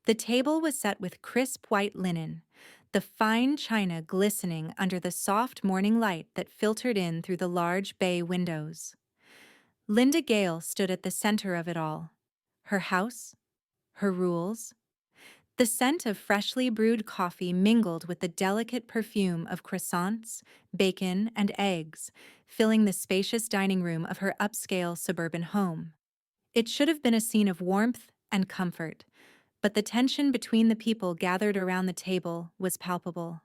The table was set with crisp white linen, the fine china glistening under the soft morning light that filtered in through the large bay windows. Linda Gale stood at the center of it all. Her house, her rules. The scent of freshly brewed coffee mingled with the delicate perfume of croissants, bacon, and eggs, filling the spacious dining room of her upscale suburban home. It should have been a scene of warmth and comfort, but the tension between the people gathered around the table was palpable.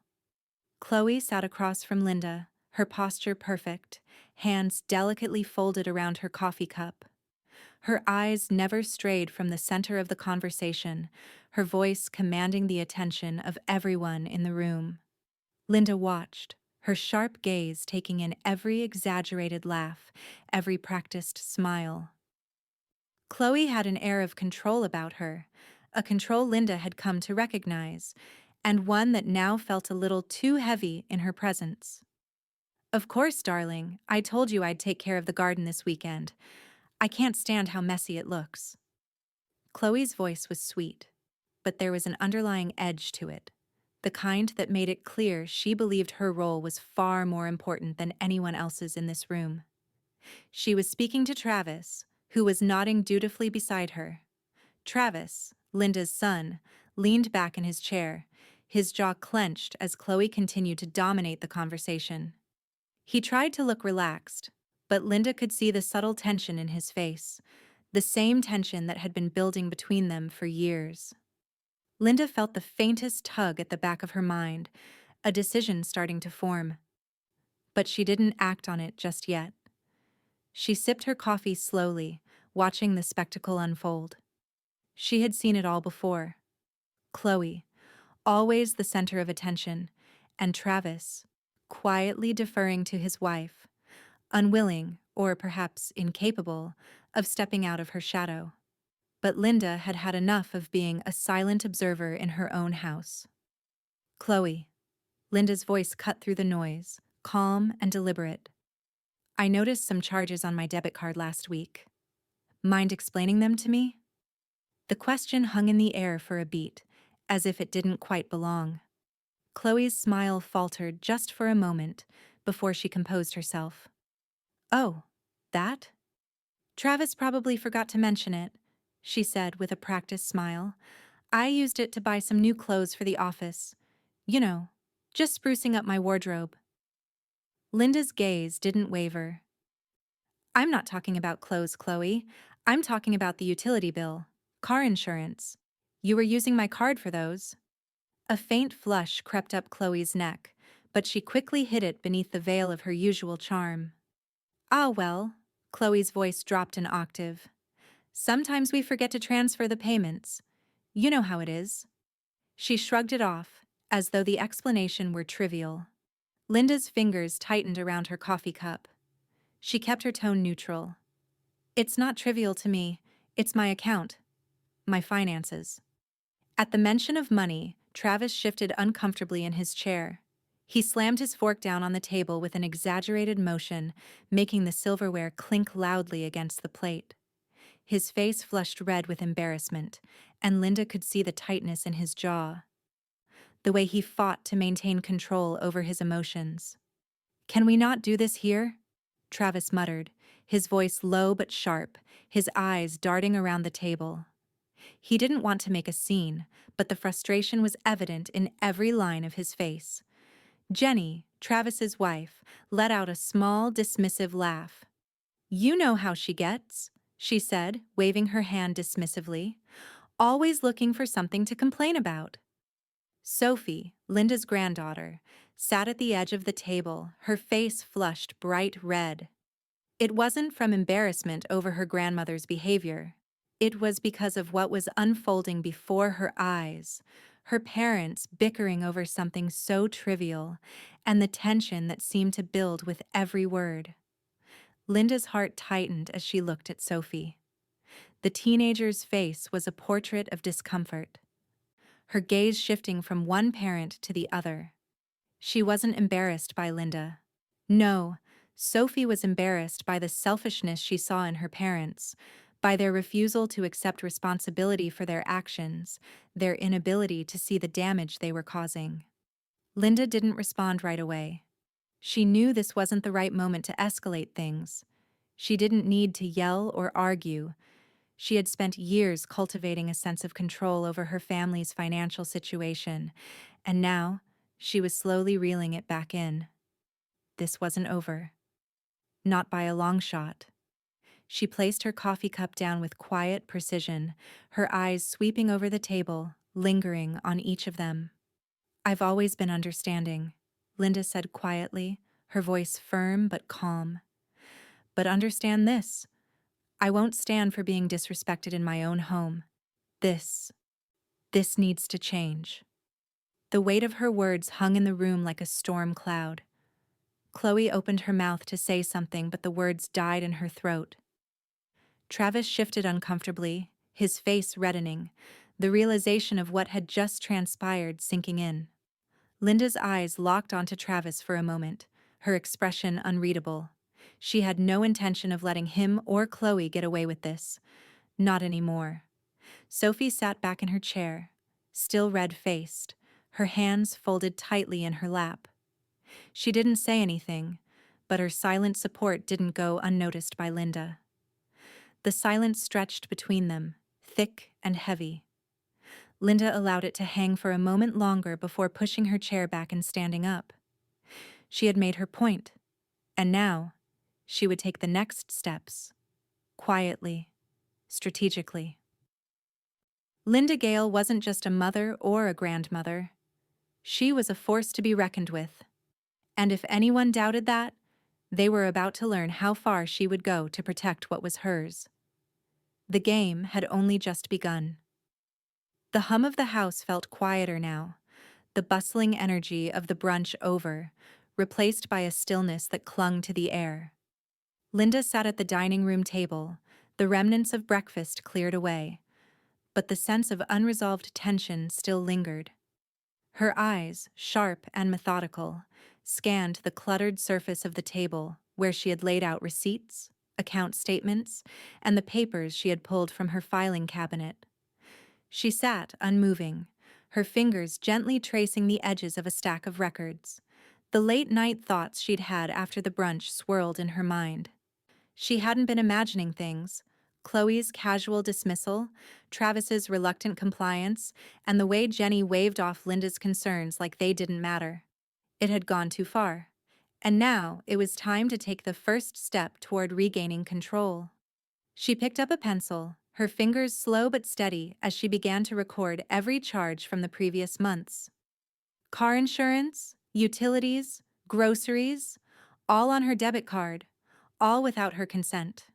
Chloe sat across from Linda, her posture perfect, hands delicately folded around her coffee cup. Her eyes never strayed from the center of the conversation, her voice commanding the attention of everyone in the room. Linda watched, her sharp gaze taking in every exaggerated laugh, every practiced smile. Chloe had an air of control about her, a control Linda had come to recognize, and one that now felt a little too heavy in her presence. "Of course, darling, I told you I'd take care of the garden this weekend. I can't stand how messy it looks." Chloe's voice was sweet, but there was an underlying edge to it, the kind that made it clear she believed her role was far more important than anyone else's in this room. She was speaking to Travis, who was nodding dutifully beside her. Travis, Linda's son, leaned back in his chair, his jaw clenched as Chloe continued to dominate the conversation. He tried to look relaxed, but Linda could see the subtle tension in his face, the same tension that had been building between them for years. Linda felt the faintest tug at the back of her mind, a decision starting to form. But she didn't act on it just yet. She sipped her coffee slowly, watching the spectacle unfold. She had seen it all before. Chloe, always the center of attention, and Travis, quietly deferring to his wife, unwilling, or perhaps incapable, of stepping out of her shadow. But Linda had had enough of being a silent observer in her own house. "Chloe," Linda's voice cut through the noise, calm and deliberate. "I noticed some charges on my debit card last week. Mind explaining them to me?" The question hung in the air for a beat, as if it didn't quite belong. Chloe's smile faltered just for a moment before she composed herself. "Oh, that? Travis probably forgot to mention it," she said with a practiced smile. "I used it to buy some new clothes for the office. You know, just sprucing up my wardrobe." Linda's gaze didn't waver. "I'm not talking about clothes, Chloe. I'm talking about the utility bill, car insurance. You were using my card for those." A faint flush crept up Chloe's neck, but she quickly hid it beneath the veil of her usual charm. "Ah, well," Chloe's voice dropped an octave. "Sometimes we forget to transfer the payments. You know how it is." She shrugged it off, as though the explanation were trivial. Linda's fingers tightened around her coffee cup. She kept her tone neutral. "It's not trivial to me. It's my account. My finances." At the mention of money, Travis shifted uncomfortably in his chair. He slammed his fork down on the table with an exaggerated motion, making the silverware clink loudly against the plate. His face flushed red with embarrassment, and Linda could see the tightness in his jaw. The way he fought to maintain control over his emotions. "Can we not do this here?" Travis muttered, his voice low but sharp, his eyes darting around the table. He didn't want to make a scene, but the frustration was evident in every line of his face. Jenny, Travis's wife, let out a small, dismissive laugh. "You know how she gets," she said, waving her hand dismissively. "Always looking for something to complain about." Sophie, Linda's granddaughter, sat at the edge of the table, her face flushed bright red. It wasn't from embarrassment over her grandmother's behavior. It was because of what was unfolding before her eyes, her parents bickering over something so trivial, and the tension that seemed to build with every word. Linda's heart tightened as she looked at Sophie. The teenager's face was a portrait of discomfort, her gaze shifting from one parent to the other. She wasn't embarrassed by Linda. No, Sophie was embarrassed by the selfishness she saw in her parents, by their refusal to accept responsibility for their actions, their inability to see the damage they were causing. Linda didn't respond right away. She knew this wasn't the right moment to escalate things. She didn't need to yell or argue. She had spent years cultivating a sense of control over her family's financial situation, and now she was slowly reeling it back in. This wasn't over. Not by a long shot. She placed her coffee cup down with quiet precision, her eyes sweeping over the table, lingering on each of them. "I've always been understanding," Linda said quietly, her voice firm but calm. "But understand this. I won't stand for being disrespected in my own home. This, this needs to change." The weight of her words hung in the room like a storm cloud. Chloe opened her mouth to say something, but the words died in her throat. Travis shifted uncomfortably, his face reddening, the realization of what had just transpired sinking in. Linda's eyes locked onto Travis for a moment, her expression unreadable. She had no intention of letting him or Chloe get away with this. Not anymore. Sophie sat back in her chair, still red-faced, her hands folded tightly in her lap. She didn't say anything, but her silent support didn't go unnoticed by Linda. The silence stretched between them, thick and heavy. Linda allowed it to hang for a moment longer before pushing her chair back and standing up. She had made her point, and now she would take the next steps, quietly, strategically. Linda Gale wasn't just a mother or a grandmother. She was a force to be reckoned with. And if anyone doubted that, they were about to learn how far she would go to protect what was hers. The game had only just begun. The hum of the house felt quieter now, the bustling energy of the brunch over, replaced by a stillness that clung to the air. Linda sat at the dining room table, the remnants of breakfast cleared away, but the sense of unresolved tension still lingered. Her eyes, sharp and methodical, scanned the cluttered surface of the table where she had laid out receipts, account statements, and the papers she had pulled from her filing cabinet. She sat unmoving, her fingers gently tracing the edges of a stack of records. The late-night thoughts she'd had after the brunch swirled in her mind. She hadn't been imagining things. Chloe's casual dismissal, Travis's reluctant compliance, and the way Jenny waved off Linda's concerns like they didn't matter. It had gone too far. And now it was time to take the first step toward regaining control. She picked up a pencil, her fingers slow but steady as she began to record every charge from the previous months. Car insurance, utilities, groceries, all on her debit card, all without her consent.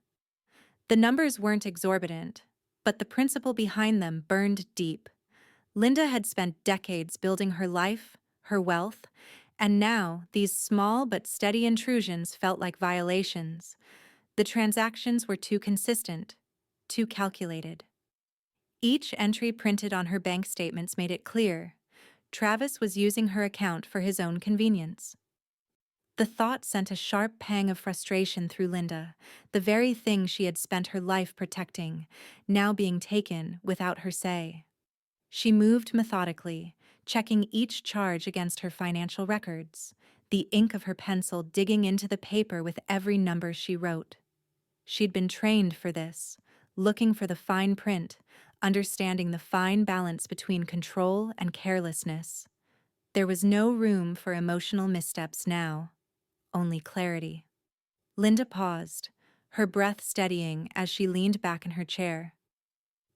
The numbers weren't exorbitant, but the principle behind them burned deep. Linda had spent decades building her life, her wealth, and now these small but steady intrusions felt like violations. The transactions were too consistent, too calculated. Each entry printed on her bank statements made it clear Travis was using her account for his own convenience. The thought sent a sharp pang of frustration through Linda, the very thing she had spent her life protecting, now being taken without her say. She moved methodically, checking each charge against her financial records, the ink of her pencil digging into the paper with every number she wrote. She'd been trained for this, looking for the fine print, understanding the fine balance between control and carelessness. There was no room for emotional missteps now. Only clarity. Linda paused, her breath steadying as she leaned back in her chair.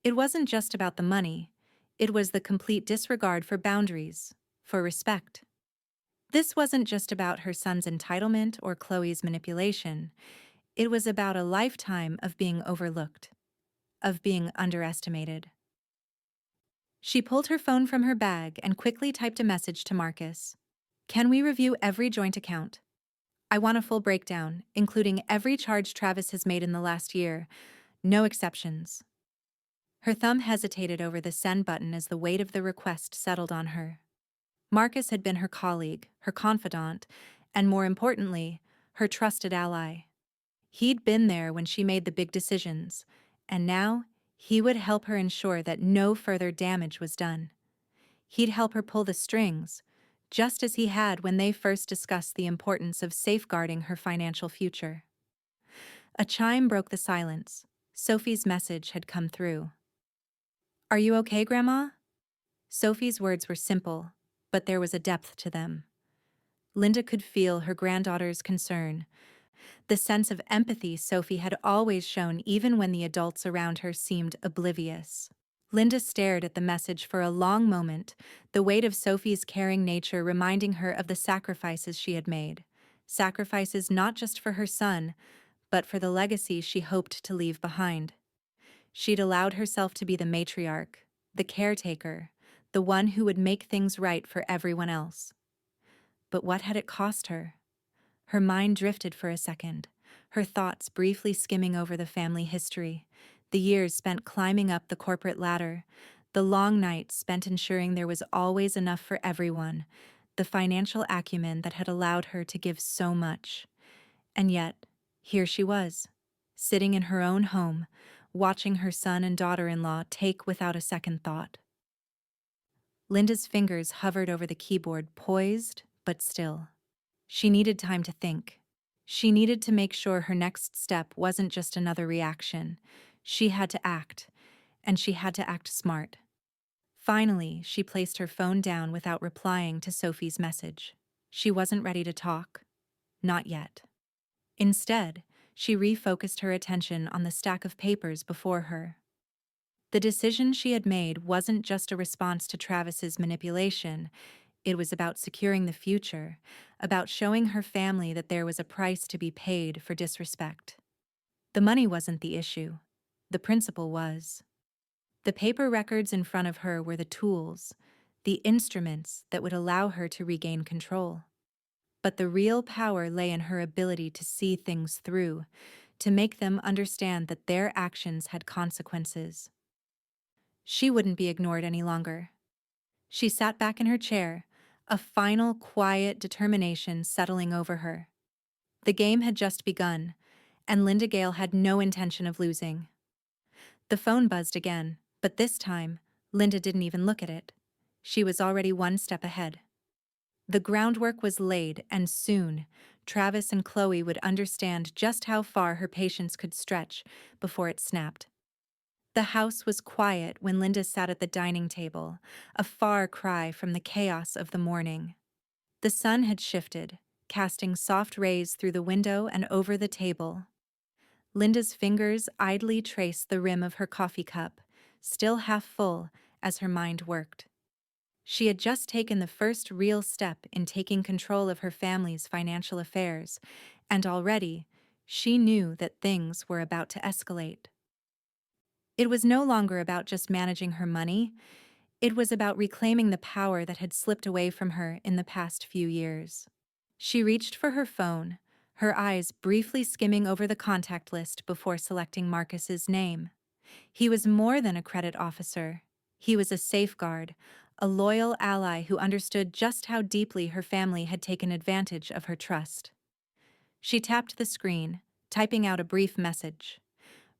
It wasn't just about the money, it was the complete disregard for boundaries, for respect. This wasn't just about her son's entitlement or Chloe's manipulation, it was about a lifetime of being overlooked, of being underestimated. She pulled her phone from her bag and quickly typed a message to Marcus. "Can we review every joint account? I want a full breakdown, including every charge Travis has made in the last year. No exceptions." Her thumb hesitated over the send button as the weight of the request settled on her. Marcus had been her colleague, her confidant, and more importantly, her trusted ally. He'd been there when she made the big decisions, And now, he would help her ensure that no further damage was done. He'd help her pull the strings, just as he had when they first discussed the importance of safeguarding her financial future. A chime broke the silence. Sophie's message had come through. "Are you okay, Grandma?" Sophie's words were simple, but there was a depth to them. Linda could feel her granddaughter's concern, the sense of empathy Sophie had always shown even when the adults around her seemed oblivious. Linda stared at the message for a long moment, the weight of Sophie's caring nature reminding her of the sacrifices she had made. Sacrifices not just for her son, but for the legacy she hoped to leave behind. She'd allowed herself to be the matriarch, the caretaker, the one who would make things right for everyone else. But what had it cost her? Her mind drifted for a second, her thoughts briefly skimming over the family history, the years spent climbing up the corporate ladder, the long nights spent ensuring there was always enough for everyone, the financial acumen that had allowed her to give so much. And yet, here she was, sitting in her own home, watching her son and daughter-in-law take without a second thought. Linda's fingers hovered over the keyboard, poised but still. She needed time to think. She needed to make sure her next step wasn't just another reaction. She had to act, and she had to act smart. Finally, she placed her phone down without replying to Sophie's message. She wasn't ready to talk. Not yet. Instead, she refocused her attention on the stack of papers before her. The decision she had made wasn't just a response to Travis's manipulation. It was about securing the future, about showing her family that there was a price to be paid for disrespect. The money wasn't the issue. The principle was. The paper records in front of her were the tools, the instruments that would allow her to regain control. But the real power lay in her ability to see things through, to make them understand that their actions had consequences. She wouldn't be ignored any longer. She sat back in her chair, a final, quiet determination settling over her. The game had just begun, and Linda Gale had no intention of losing. The phone buzzed again, but this time, Linda didn't even look at it. She was already one step ahead. The groundwork was laid, and soon, Travis and Chloe would understand just how far her patience could stretch before it snapped. The house was quiet when Linda sat at the dining table, a far cry from the chaos of the morning. The sun had shifted, casting soft rays through the window and over the table. Linda's fingers idly traced the rim of her coffee cup, still half full as her mind worked. She had just taken the first real step in taking control of her family's financial affairs, and already she knew that things were about to escalate. It was no longer about just managing her money. It was about reclaiming the power that had slipped away from her in the past few years. She reached for her phone, her eyes briefly skimming over the contact list before selecting Marcus's name. He was more than a credit officer. He was a safeguard, a loyal ally who understood just how deeply her family had taken advantage of her trust. She tapped the screen, typing out a brief message.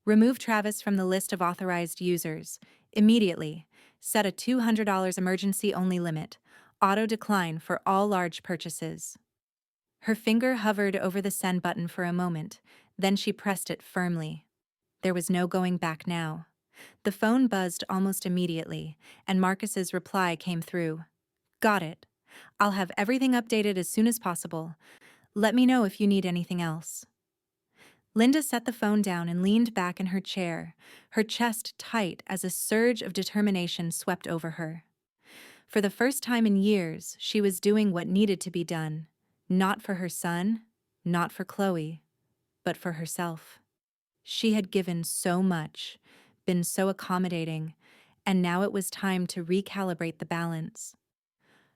Remove Travis from the list of authorized users. Immediately. Set a $200 emergency-only limit. Auto decline for all large purchases. Her finger hovered over the send button for a moment, then she pressed it firmly. There was no going back now. The phone buzzed almost immediately, and Marcus's reply came through. "Got it. I'll have everything updated as soon as possible. Let me know if you need anything else." Linda set the phone down and leaned back in her chair, her chest tight as a surge of determination swept over her. For the first time in years, she was doing what needed to be done, not for her son, not for Chloe, but for herself. She had given so much, been so accommodating, and now it was time to recalibrate the balance.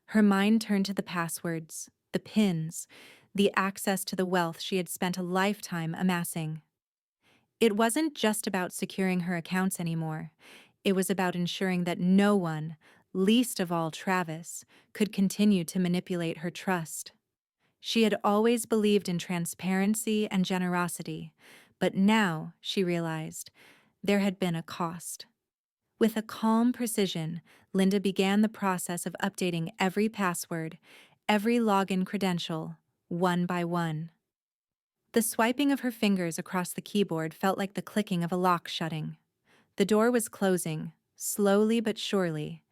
Her mind turned to the passwords, the pins, the access to the wealth she had spent a lifetime amassing. It wasn't just about securing her accounts anymore. It was about ensuring that no one, least of all Travis, could continue to manipulate her trust. She had always believed in transparency and generosity, but now, she realized, There had been a cost. With a calm precision, Linda began the process of updating every password, every login credential, one by one. The swiping of her fingers across the keyboard felt like the clicking of a lock shutting. The door was closing, slowly but surely,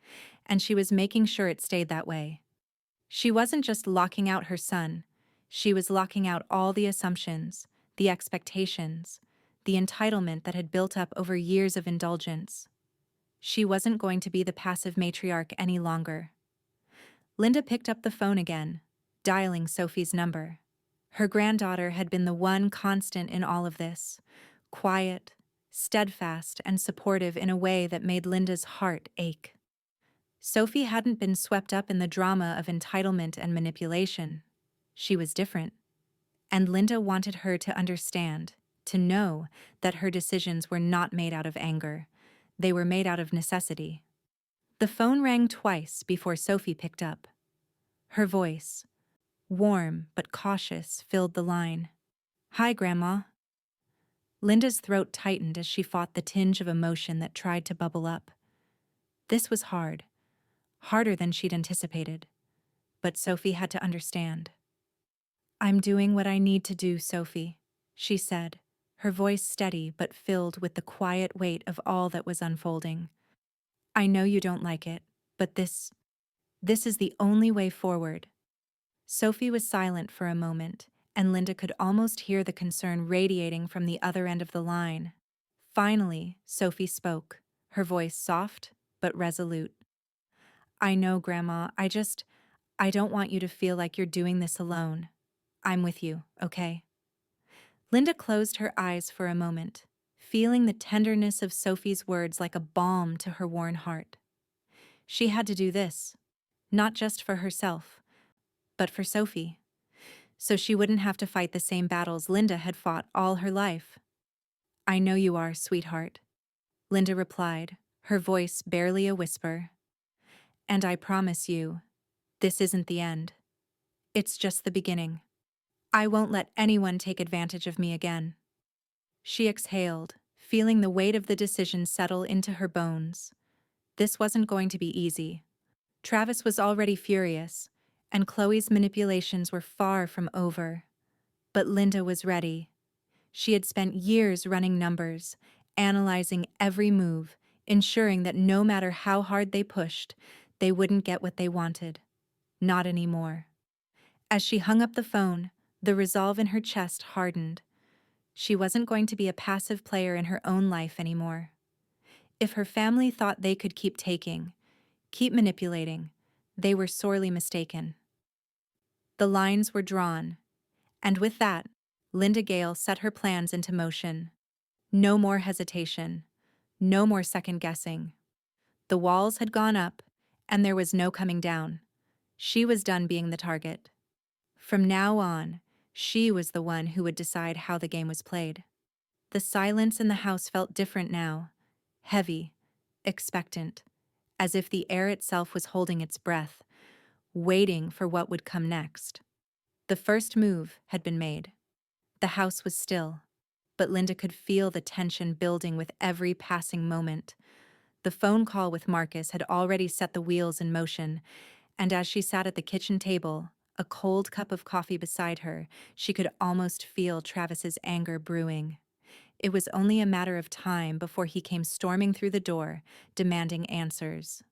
and she was making sure it stayed that way. She wasn't just locking out her son, she was locking out all the assumptions, the expectations, the entitlement that had built up over years of indulgence. She wasn't going to be the passive matriarch any longer. Linda picked up the phone again, dialing Sophie's number. Her granddaughter had been the one constant in all of this, quiet, steadfast, and supportive in a way that made Linda's heart ache. Sophie hadn't been swept up in the drama of entitlement and manipulation. She was different. And Linda wanted her to understand, to know that her decisions were not made out of anger. They were made out of necessity. The phone rang twice before Sophie picked up. Her voice, warm but cautious, filled the line. "Hi, Grandma." Linda's throat tightened as she fought the tinge of emotion that tried to bubble up. This was hard, harder than she'd anticipated. But Sophie had to understand. "I'm doing what I need to do, Sophie," she said, her voice steady but filled with the quiet weight of all that was unfolding. "I know you don't like it, but this is the only way forward." Sophie was silent for a moment, and Linda could almost hear the concern radiating from the other end of the line. Finally, Sophie spoke, her voice soft but resolute. "I know, Grandma, I don't want you to feel like you're doing this alone. I'm with you, okay?" Linda closed her eyes for a moment, feeling the tenderness of Sophie's words like a balm to her worn heart. She had to do this, not just for herself, but for Sophie, so she wouldn't have to fight the same battles Linda had fought all her life. "I know you are, sweetheart," Linda replied, her voice barely a whisper. "And I promise you, this isn't the end. It's just the beginning. I won't let anyone take advantage of me again." She exhaled, feeling the weight of the decision settle into her bones. This wasn't going to be easy. Travis was already furious, and Chloe's manipulations were far from over. But Linda was ready. She had spent years running numbers, analyzing every move, ensuring that no matter how hard they pushed, they wouldn't get what they wanted. Not anymore. As she hung up the phone, the resolve in her chest hardened. She wasn't going to be a passive player in her own life anymore. If her family thought they could keep taking, keep manipulating, they were sorely mistaken. The lines were drawn, and with that, Linda Gale set her plans into motion. No more hesitation, no more second guessing. The walls had gone up, and there was no coming down. She was done being the target. From now on, she was the one who would decide how the game was played. The silence in the house felt different now, heavy, expectant, as if the air itself was holding its breath, waiting for what would come next. The first move had been made. The house was still, but Linda could feel the tension building with every passing moment. The phone call with Marcus had already set the wheels in motion, and as she sat at the kitchen table, a cold cup of coffee beside her, she could almost feel Travis's anger brewing. It was only a matter of time before he came storming through the door, demanding answers.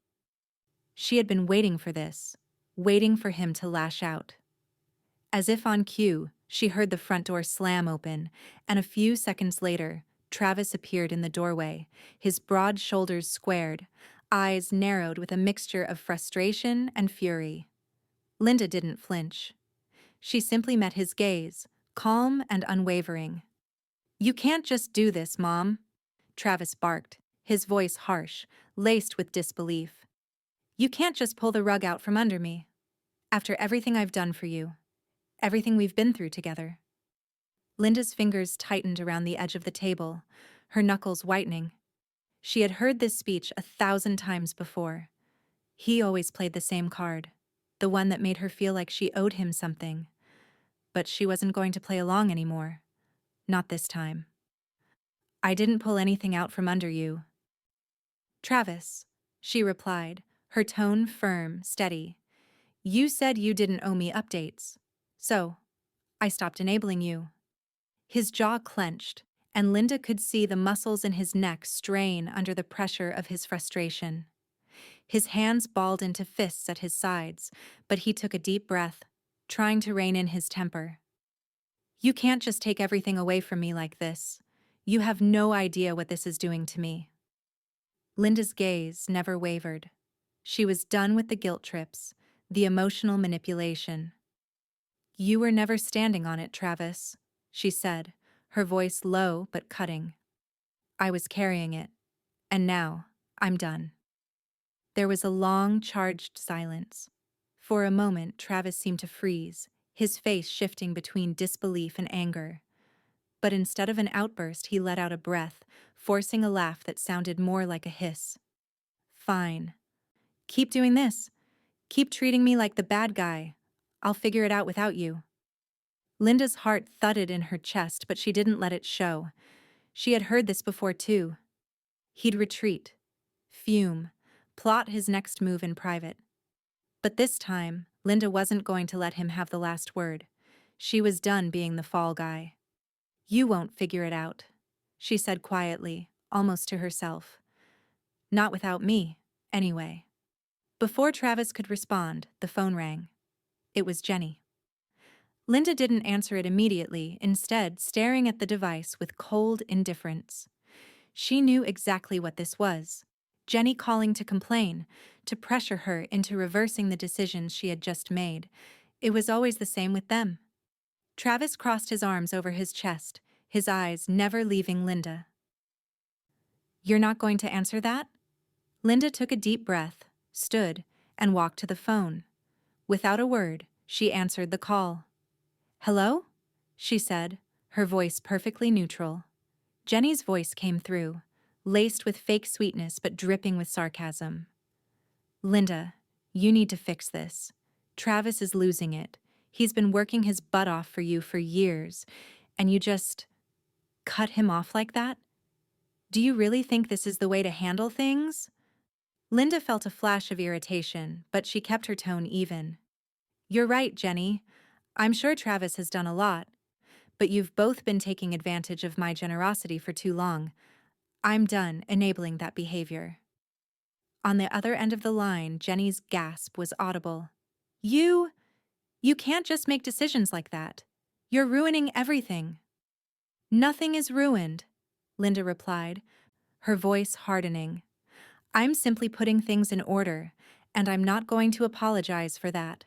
She had been waiting for this, waiting for him to lash out. As if on cue, she heard the front door slam open, and a few seconds later, Travis appeared in the doorway, his broad shoulders squared, eyes narrowed with a mixture of frustration and fury. Linda didn't flinch. She simply met his gaze, calm and unwavering. "You can't just do this, Mom," Travis barked, his voice harsh, laced with disbelief. "You can't just pull the rug out from under me. After everything I've done for you, everything we've been through together." Linda's fingers tightened around the edge of the table, her knuckles whitening. She had heard this speech 1,000 times before. He always played the same card, the one that made her feel like she owed him something. But she wasn't going to play along anymore. Not this time. I didn't pull anything out from under you. Travis, she replied, her tone firm, steady. You said you didn't owe me updates. So, I stopped enabling you. His jaw clenched, and Linda could see the muscles in his neck strain under the pressure of his frustration. His hands balled into fists at his sides, but he took a deep breath, trying to rein in his temper. You can't just take everything away from me like this. You have no idea what this is doing to me. Linda's gaze never wavered. She was done with the guilt trips, the emotional manipulation. You were never standing on it, Travis, she said, her voice low but cutting. I was carrying it, and now I'm done. There was a long, charged silence. For a moment, Travis seemed to freeze, his face shifting between disbelief and anger. But instead of an outburst, he let out a breath, forcing a laugh that sounded more like a hiss. Fine. Keep doing this. Keep treating me like the bad guy. I'll figure it out without you. Linda's heart thudded in her chest, but she didn't let it show. She had heard this before, too. He'd retreat, fume, plot his next move in private. But this time, Linda wasn't going to let him have the last word. She was done being the fall guy. You won't figure it out, she said quietly, almost to herself. Not without me, anyway. Before Travis could respond, the phone rang. It was Jenny. Linda didn't answer it immediately, instead staring at the device with cold indifference. She knew exactly what this was. Jenny calling to complain, to pressure her into reversing the decisions she had just made. It was always the same with them. Travis crossed his arms over his chest, his eyes never leaving Linda. You're not going to answer that? Linda took a deep breath, stood, and walked to the phone. Without a word, she answered the call. Hello? She said, her voice perfectly neutral. Jenny's voice came through, laced with fake sweetness but dripping with sarcasm. Linda, you need to fix this. Travis is losing it. He's been working his butt off for you for years, and you just cut him off like that? Do you really think this is the way to handle things? Linda felt a flash of irritation, but she kept her tone even. You're right, Jenny. I'm sure Travis has done a lot, but you've both been taking advantage of my generosity for too long. I'm done enabling that behavior. On the other end of the line, Jenny's gasp was audible. You can't just make decisions like that. You're ruining everything. Nothing is ruined, Linda replied, her voice hardening. I'm simply putting things in order, and I'm not going to apologize for that.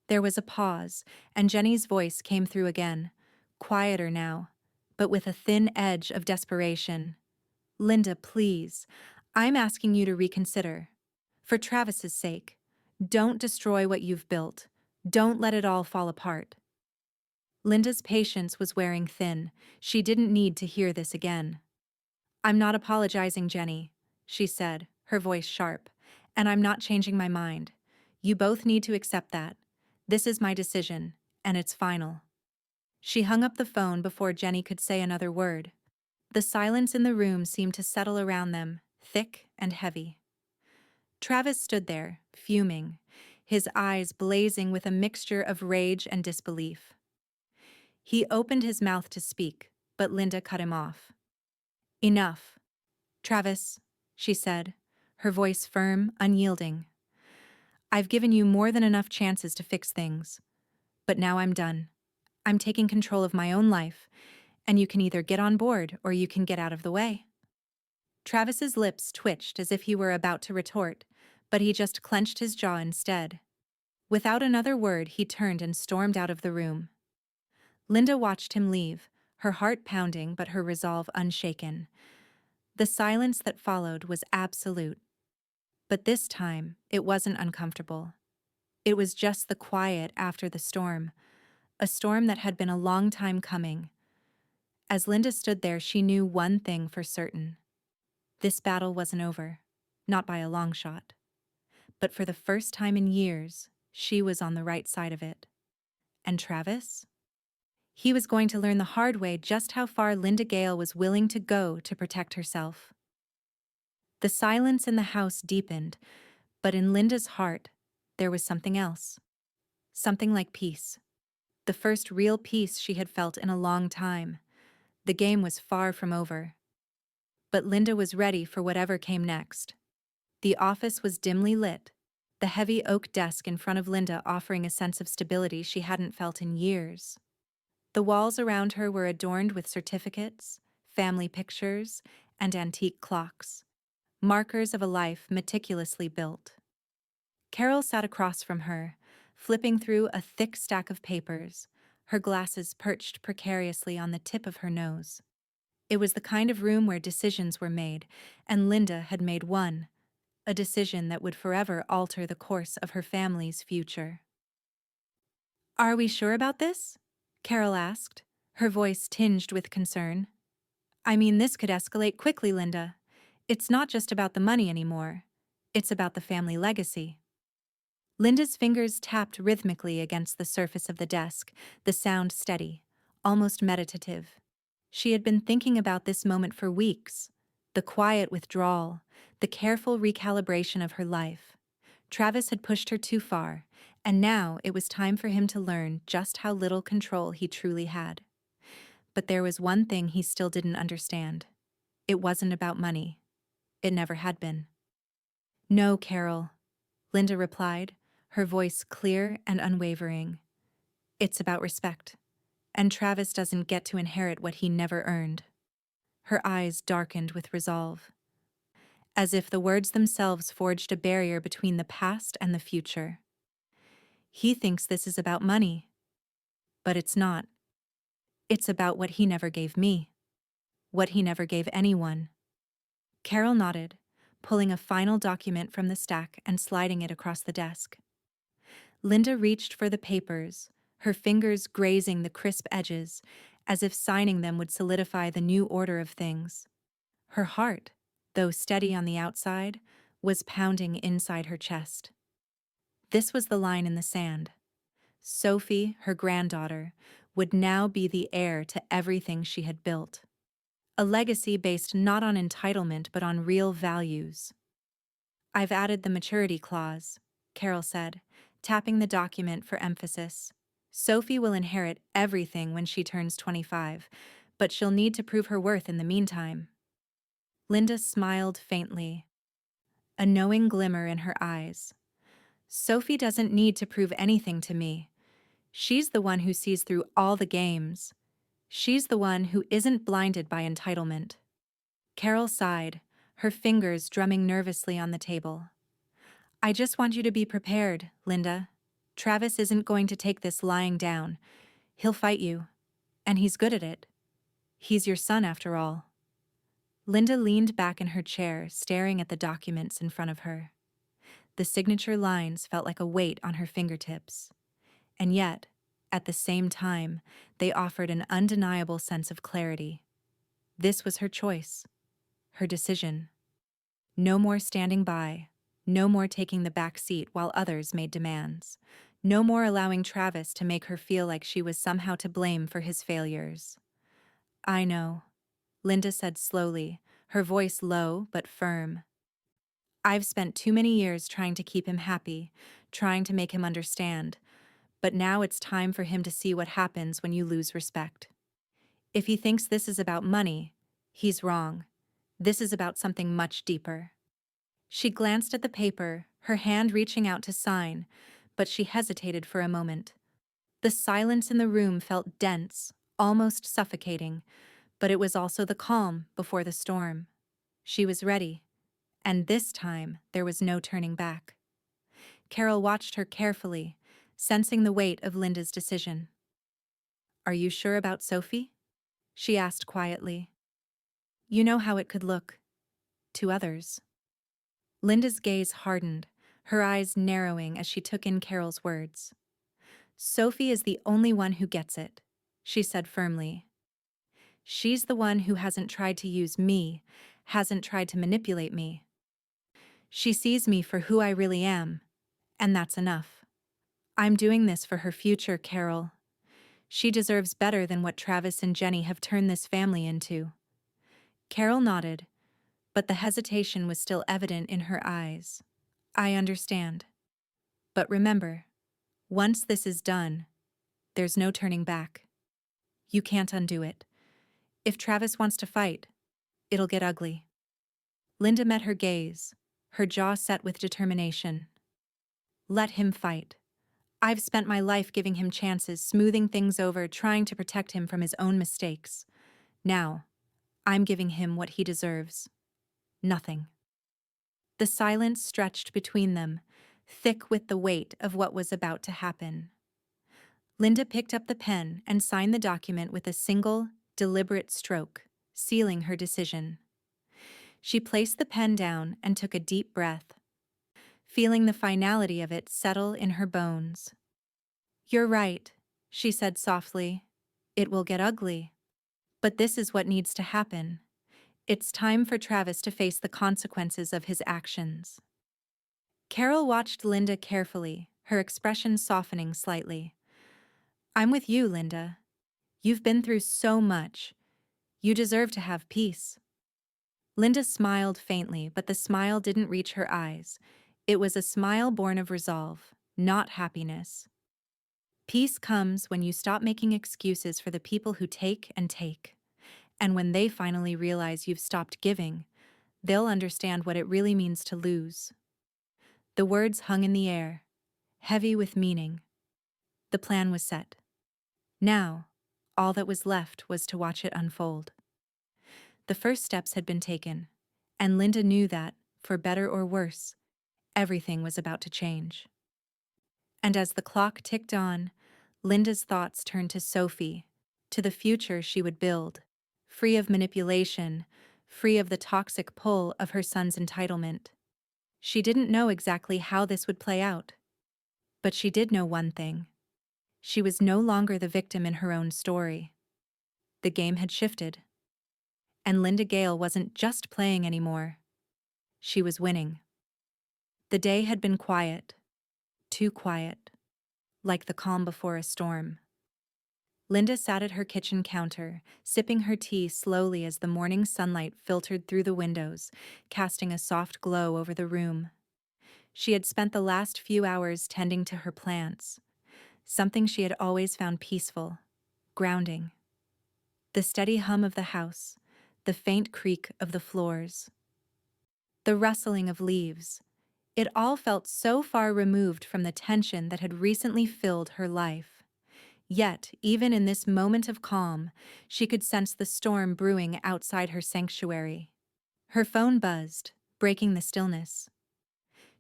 There was a pause, and Jenny's voice came through again, quieter now, but with a thin edge of desperation. Linda, please, I'm asking you to reconsider. For Travis's sake, don't destroy what you've built. Don't let it all fall apart. Linda's patience was wearing thin. She didn't need to hear this again. I'm not apologizing, Jenny, she said, her voice sharp, and I'm not changing my mind. You both need to accept that. This is my decision, and it's final. She hung up the phone before Jenny could say another word. The silence in the room seemed to settle around them, thick and heavy. Travis stood there, fuming, his eyes blazing with a mixture of rage and disbelief. He opened his mouth to speak, but Linda cut him off. Enough. Travis, she said, her voice firm, unyielding. I've given you more than enough chances to fix things. But now I'm done. I'm taking control of my own life, and you can either get on board or you can get out of the way. Travis's lips twitched as if he were about to retort, but he just clenched his jaw instead. Without another word, he turned and stormed out of the room. Linda watched him leave, her heart pounding but her resolve unshaken. The silence that followed was absolute. But this time, it wasn't uncomfortable. It was just the quiet after the storm, a storm that had been a long time coming. As Linda stood there, she knew one thing for certain. This battle wasn't over, not by a long shot. But for the first time in years, she was on the right side of it. And Travis? He was going to learn the hard way just how far Linda Gale was willing to go to protect herself. The silence in the house deepened, but in Linda's heart, there was something else. Something like peace. The first real peace she had felt in a long time. The game was far from over. But Linda was ready for whatever came next. The office was dimly lit, the heavy oak desk in front of Linda offering a sense of stability she hadn't felt in years. The walls around her were adorned with certificates, family pictures, and antique clocks, markers of a life meticulously built. Carol sat across from her, flipping through a thick stack of papers, her glasses perched precariously on the tip of her nose. It was the kind of room where decisions were made, and Linda had made one, a decision that would forever alter the course of her family's future. "Are we sure about this?" Carol asked, her voice tinged with concern. "I mean, this could escalate quickly, Linda. It's not just about the money anymore. It's about the family legacy." Linda's fingers tapped rhythmically against the surface of the desk, the sound steady, almost meditative. She had been thinking about this moment for weeks, the quiet withdrawal, the careful recalibration of her life. Travis had pushed her too far, and now it was time for him to learn just how little control he truly had. But there was one thing he still didn't understand. It wasn't about money. It never had been. "No, Carol," Linda replied, her voice clear and unwavering. "It's about respect, and Travis doesn't get to inherit what he never earned." Her eyes darkened with resolve, as if the words themselves forged a barrier between the past and the future. "He thinks this is about money, but it's not. It's about what he never gave me, what he never gave anyone." Carol nodded, pulling a final document from the stack and sliding it across the desk. Linda reached for the papers, her fingers grazing the crisp edges, as if signing them would solidify the new order of things. Her heart, though steady on the outside, was pounding inside her chest. This was the line in the sand. Sophie, her granddaughter, would now be the heir to everything she had built. A legacy based not on entitlement but on real values. "I've added the maturity clause," Carol said, tapping the document for emphasis. "Sophie will inherit everything when she turns 25, but she'll need to prove her worth in the meantime." Linda smiled faintly, a knowing glimmer in her eyes. "Sophie doesn't need to prove anything to me. She's the one who sees through all the games. She's the one who isn't blinded by entitlement." Carol sighed, her fingers drumming nervously on the table. "I just want you to be prepared, Linda. Travis isn't going to take this lying down. He'll fight you, and he's good at it. He's your son, after all." Linda leaned back in her chair, staring at the documents in front of her. The signature lines felt like a weight on her fingertips. And yet, at the same time, they offered an undeniable sense of clarity. This was her choice, her decision. No more standing by, no more taking the back seat while others made demands, no more allowing Travis to make her feel like she was somehow to blame for his failures. "I know," Linda said slowly, her voice low but firm. "I've spent too many years trying to keep him happy, trying to make him understand, but now it's time for him to see what happens when you lose respect. If he thinks this is about money, he's wrong. This is about something much deeper." She glanced at the paper, her hand reaching out to sign, but she hesitated for a moment. The silence in the room felt dense, almost suffocating, but it was also the calm before the storm. She was ready, and this time there was no turning back. Carol watched her carefully, sensing the weight of Linda's decision. "Are you sure about Sophie?" she asked quietly. "You know how it could look to others." Linda's gaze hardened, her eyes narrowing as she took in Carol's words. "Sophie is the only one who gets it," she said firmly. "She's the one who hasn't tried to use me, hasn't tried to manipulate me. She sees me for who I really am, and that's enough. I'm doing this for her future, Carol. She deserves better than what Travis and Jenny have turned this family into. Carol nodded, but the hesitation was still evident in her eyes. I understand. But remember, once this is done, there's no turning back. You can't undo it. If Travis wants to fight, it'll get ugly. Linda met her gaze, her jaw set with determination. Let him fight. I've spent my life giving him chances, smoothing things over, trying to protect him from his own mistakes. Now, I'm giving him what he deserves. Nothing. The silence stretched between them, thick with the weight of what was about to happen. Linda picked up the pen and signed the document with a single, deliberate stroke, sealing her decision. She placed the pen down and took a deep breath, feeling the finality of it settle in her bones. You're right, she said softly. It will get ugly. But this is what needs to happen. It's time for Travis to face the consequences of his actions. Carol watched Linda carefully, her expression softening slightly. I'm with you, Linda. You've been through so much. You deserve to have peace. Linda smiled faintly, but the smile didn't reach her eyes. It was a smile born of resolve, not happiness. Peace comes when you stop making excuses for the people who take and take. And when they finally realize you've stopped giving, they'll understand what it really means to lose. The words hung in the air, heavy with meaning. The plan was set. Now, all that was left was to watch it unfold. The first steps had been taken, and Linda knew that, for better or worse, everything was about to change. And as the clock ticked on, Linda's thoughts turned to Sophie, to the future she would build, free of manipulation, free of the toxic pull of her son's entitlement. She didn't know exactly how this would play out, but she did know one thing. She was no longer the victim in her own story. The game had shifted. And Linda Gale wasn't just playing anymore. She was winning. The day had been quiet, too quiet, like the calm before a storm. Linda sat at her kitchen counter, sipping her tea slowly as the morning sunlight filtered through the windows, casting a soft glow over the room. She had spent the last few hours tending to her plants, something she had always found peaceful, grounding. The steady hum of the house, the faint creak of the floors, the rustling of leaves. It all felt so far removed from the tension that had recently filled her life. Yet, even in this moment of calm, she could sense the storm brewing outside her sanctuary. Her phone buzzed, breaking the stillness.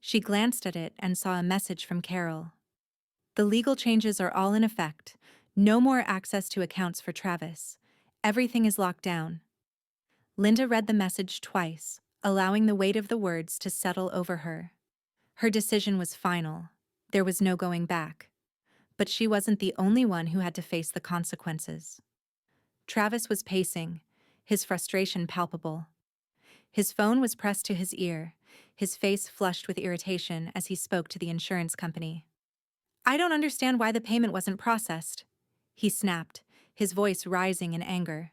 She glanced at it and saw a message from Carol. The legal changes are all in effect. No more access to accounts for Travis. Everything is locked down. Linda read the message twice, allowing the weight of the words to settle over her. Her decision was final. There was no going back. But she wasn't the only one who had to face the consequences. Travis was pacing, his frustration palpable. His phone was pressed to his ear, his face flushed with irritation as he spoke to the insurance company. I don't understand why the payment wasn't processed, he snapped, his voice rising in anger.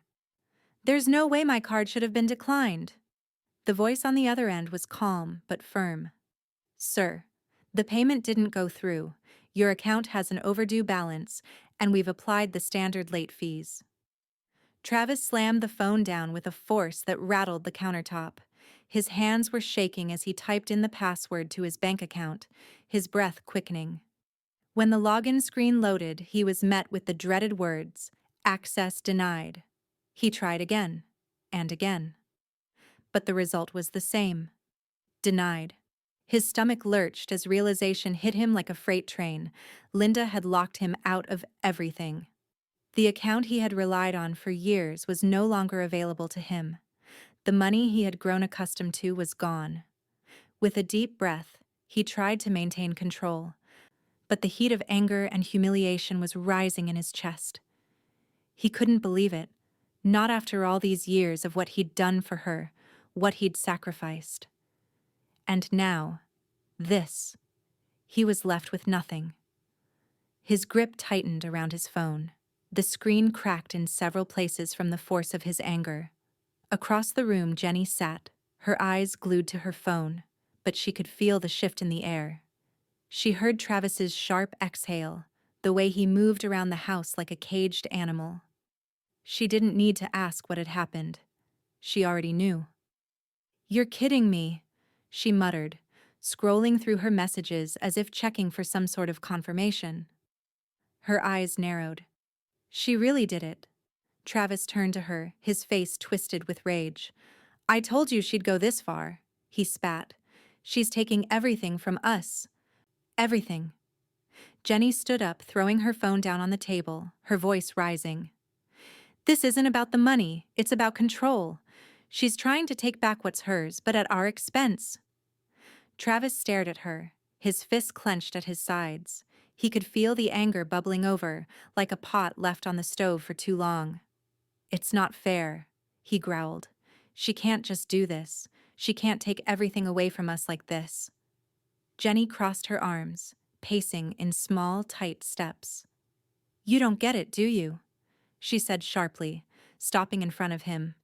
There's no way my card should have been declined. The voice on the other end was calm but firm. Sir, the payment didn't go through. Your account has an overdue balance, and we've applied the standard late fees. Travis slammed the phone down with a force that rattled the countertop. His hands were shaking as he typed in the password to his bank account, his breath quickening. When the login screen loaded, he was met with the dreaded words, "Access denied." He tried again, and again. But the result was the same. Denied. His stomach lurched as realization hit him like a freight train. Linda had locked him out of everything. The account he had relied on for years was no longer available to him. The money he had grown accustomed to was gone. With a deep breath, he tried to maintain control, but the heat of anger and humiliation was rising in his chest. He couldn't believe it, not after all these years of what he'd done for her, what he'd sacrificed. And now, this. He was left with nothing. His grip tightened around his phone. The screen cracked in several places from the force of his anger. Across the room, Jenny sat, her eyes glued to her phone, but she could feel the shift in the air. She heard Travis's sharp exhale, the way he moved around the house like a caged animal. She didn't need to ask what had happened. She already knew. "You're kidding me," she muttered, scrolling through her messages as if checking for some sort of confirmation. Her eyes narrowed. She really did it. Travis turned to her, his face twisted with rage. "I told you she'd go this far," he spat. "She's taking everything from us. Everything." Jenny stood up, throwing her phone down on the table, her voice rising. "This isn't about the money, it's about control. She's trying to take back what's hers, but at our expense." Travis stared at her, his fists clenched at his sides. He could feel the anger bubbling over, like a pot left on the stove for too long. "It's not fair," he growled. "She can't just do this. She can't take everything away from us like this." Jenny crossed her arms, pacing in small, tight steps. "You don't get it, do you?" she said sharply, stopping in front of him.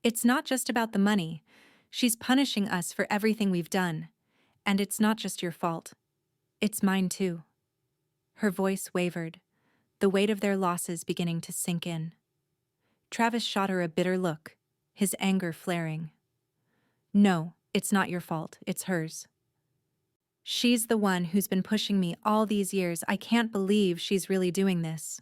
"It's not just about the money. She's punishing us for everything we've done. And it's not just your fault. It's mine too." Her voice wavered, the weight of their losses beginning to sink in. Travis shot her a bitter look, his anger flaring. "No, it's not your fault, it's hers. She's the one who's been pushing me all these years. I can't believe she's really doing this."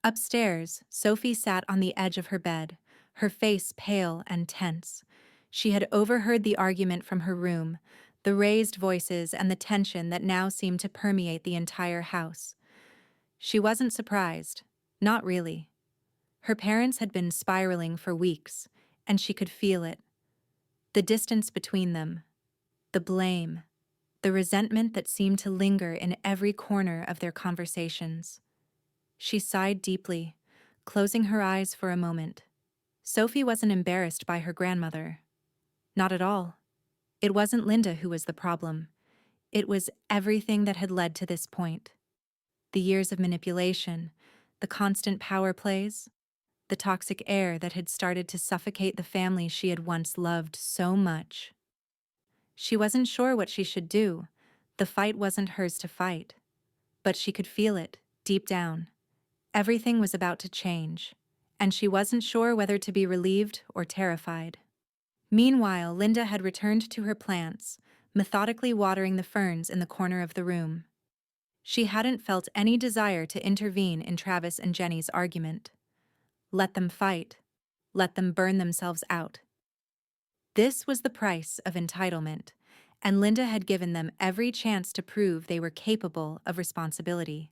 Upstairs, Sophie sat on the edge of her bed, her face pale and tense. She had overheard the argument from her room, the raised voices and the tension that now seemed to permeate the entire house. She wasn't surprised, not really. Her parents had been spiraling for weeks, and she could feel it. The distance between them, the blame, the resentment that seemed to linger in every corner of their conversations. She sighed deeply, closing her eyes for a moment. Sophie wasn't embarrassed by her grandmother. Not at all. It wasn't Linda who was the problem. It was everything that had led to this point. The years of manipulation, the constant power plays, the toxic air that had started to suffocate the family she had once loved so much. She wasn't sure what she should do. The fight wasn't hers to fight. But she could feel it, deep down. Everything was about to change, and she wasn't sure whether to be relieved or terrified. Meanwhile, Linda had returned to her plants, methodically watering the ferns in the corner of the room. She hadn't felt any desire to intervene in Travis and Jenny's argument. Let them fight. Let them burn themselves out. This was the price of entitlement, and Linda had given them every chance to prove they were capable of responsibility.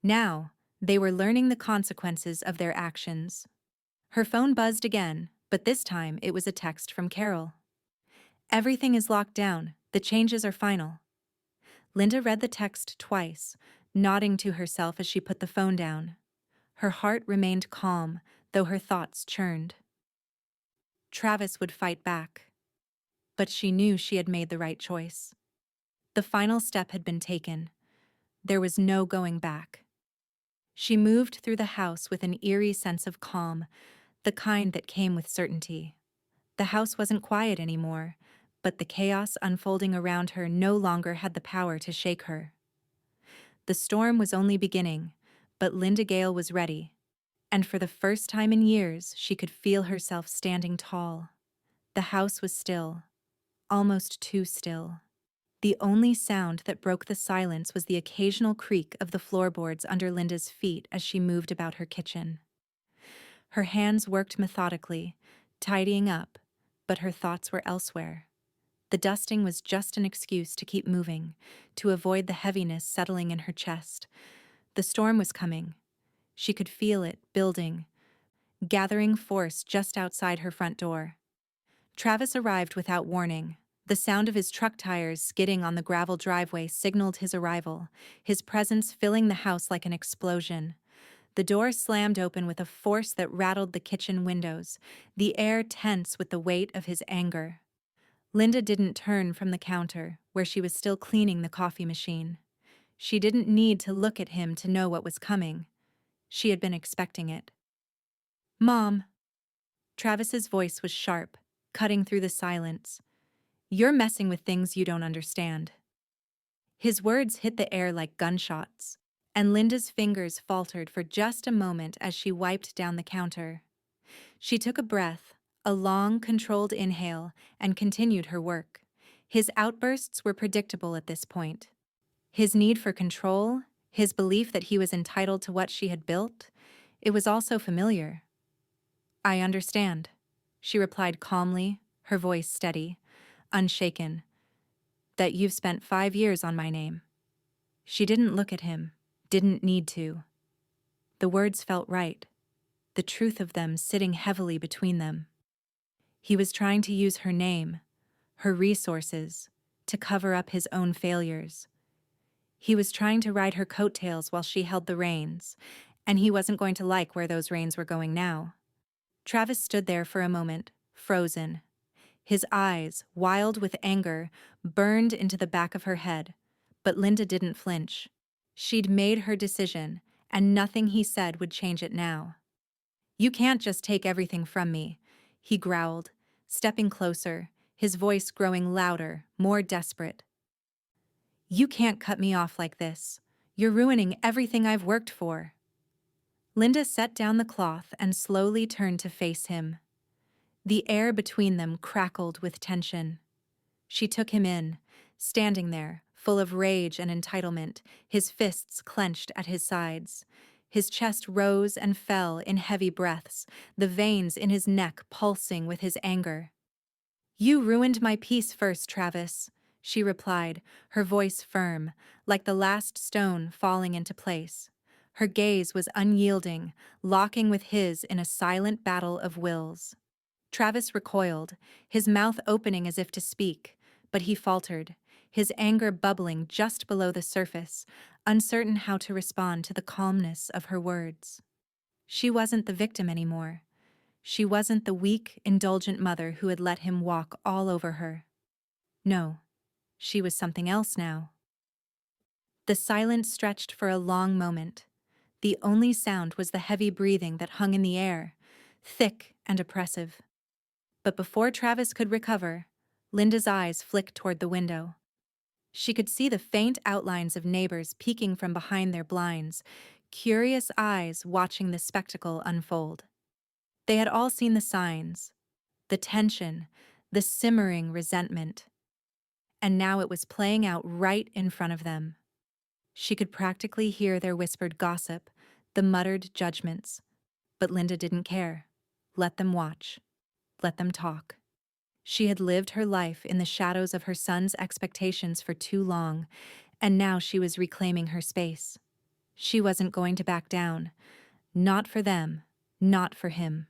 Now, they were learning the consequences of their actions. Her phone buzzed again, but this time it was a text from Carol. "Everything is locked down. The changes are final." Linda read the text twice, nodding to herself as she put the phone down. Her heart remained calm, though her thoughts churned. Travis would fight back. But she knew she had made the right choice. The final step had been taken. There was no going back. She moved through the house with an eerie sense of calm, the kind that came with certainty. The house wasn't quiet anymore, but the chaos unfolding around her no longer had the power to shake her. The storm was only beginning, but Linda Gale was ready, and for the first time in years she could feel herself standing tall. The house was still, almost too still. The only sound that broke the silence was the occasional creak of the floorboards under Linda's feet as she moved about her kitchen. Her hands worked methodically, tidying up, but her thoughts were elsewhere. The dusting was just an excuse to keep moving, to avoid the heaviness settling in her chest. The storm was coming. She could feel it, building, gathering force just outside her front door. Travis arrived without warning. The sound of his truck tires skidding on the gravel driveway signaled his arrival, his presence filling the house like an explosion. The door slammed open with a force that rattled the kitchen windows, the air tense with the weight of his anger. Linda didn't turn from the counter, where she was still cleaning the coffee machine. She didn't need to look at him to know what was coming. She had been expecting it. "Mom." Travis's voice was sharp, cutting through the silence. "You're messing with things you don't understand." His words hit the air like gunshots, and Linda's fingers faltered for just a moment as she wiped down the counter. She took a breath, a long, controlled inhale, and continued her work. His outbursts were predictable at this point. His need for control, his belief that he was entitled to what she had built, it was also familiar. "I understand," she replied calmly, her voice steady, unshaken. "That you've spent 5 years on my name." She didn't look at him, didn't need to. The words felt right, the truth of them sitting heavily between them. He was trying to use her name, her resources, to cover up his own failures. He was trying to ride her coattails while she held the reins, and he wasn't going to like where those reins were going now. Travis stood there for a moment, frozen. His eyes, wild with anger, burned into the back of her head, but Linda didn't flinch. She'd made her decision, and nothing he said would change it now. "You can't just take everything from me," he growled, stepping closer, his voice growing louder, more desperate. "You can't cut me off like this. You're ruining everything I've worked for." Linda set down the cloth and slowly turned to face him. The air between them crackled with tension. She took him in, standing there, full of rage and entitlement, his fists clenched at his sides. His chest rose and fell in heavy breaths, the veins in his neck pulsing with his anger. "You ruined my peace first, Travis," she replied, her voice firm, like the last stone falling into place. Her gaze was unyielding, locking with his in a silent battle of wills. Travis recoiled, his mouth opening as if to speak, but he faltered, his anger bubbling just below the surface, uncertain how to respond to the calmness of her words. She wasn't the victim anymore. She wasn't the weak, indulgent mother who had let him walk all over her. No, she was something else now. The silence stretched for a long moment. The only sound was the heavy breathing that hung in the air, thick and oppressive. But before Travis could recover, Linda's eyes flicked toward the window. She could see the faint outlines of neighbors peeking from behind their blinds, curious eyes watching the spectacle unfold. They had all seen the signs, the tension, the simmering resentment. And now it was playing out right in front of them. She could practically hear their whispered gossip, the muttered judgments. But Linda didn't care. Let them watch. Let them talk. She had lived her life in the shadows of her son's expectations for too long, and now she was reclaiming her space. She wasn't going to back down. Not for them, not for him.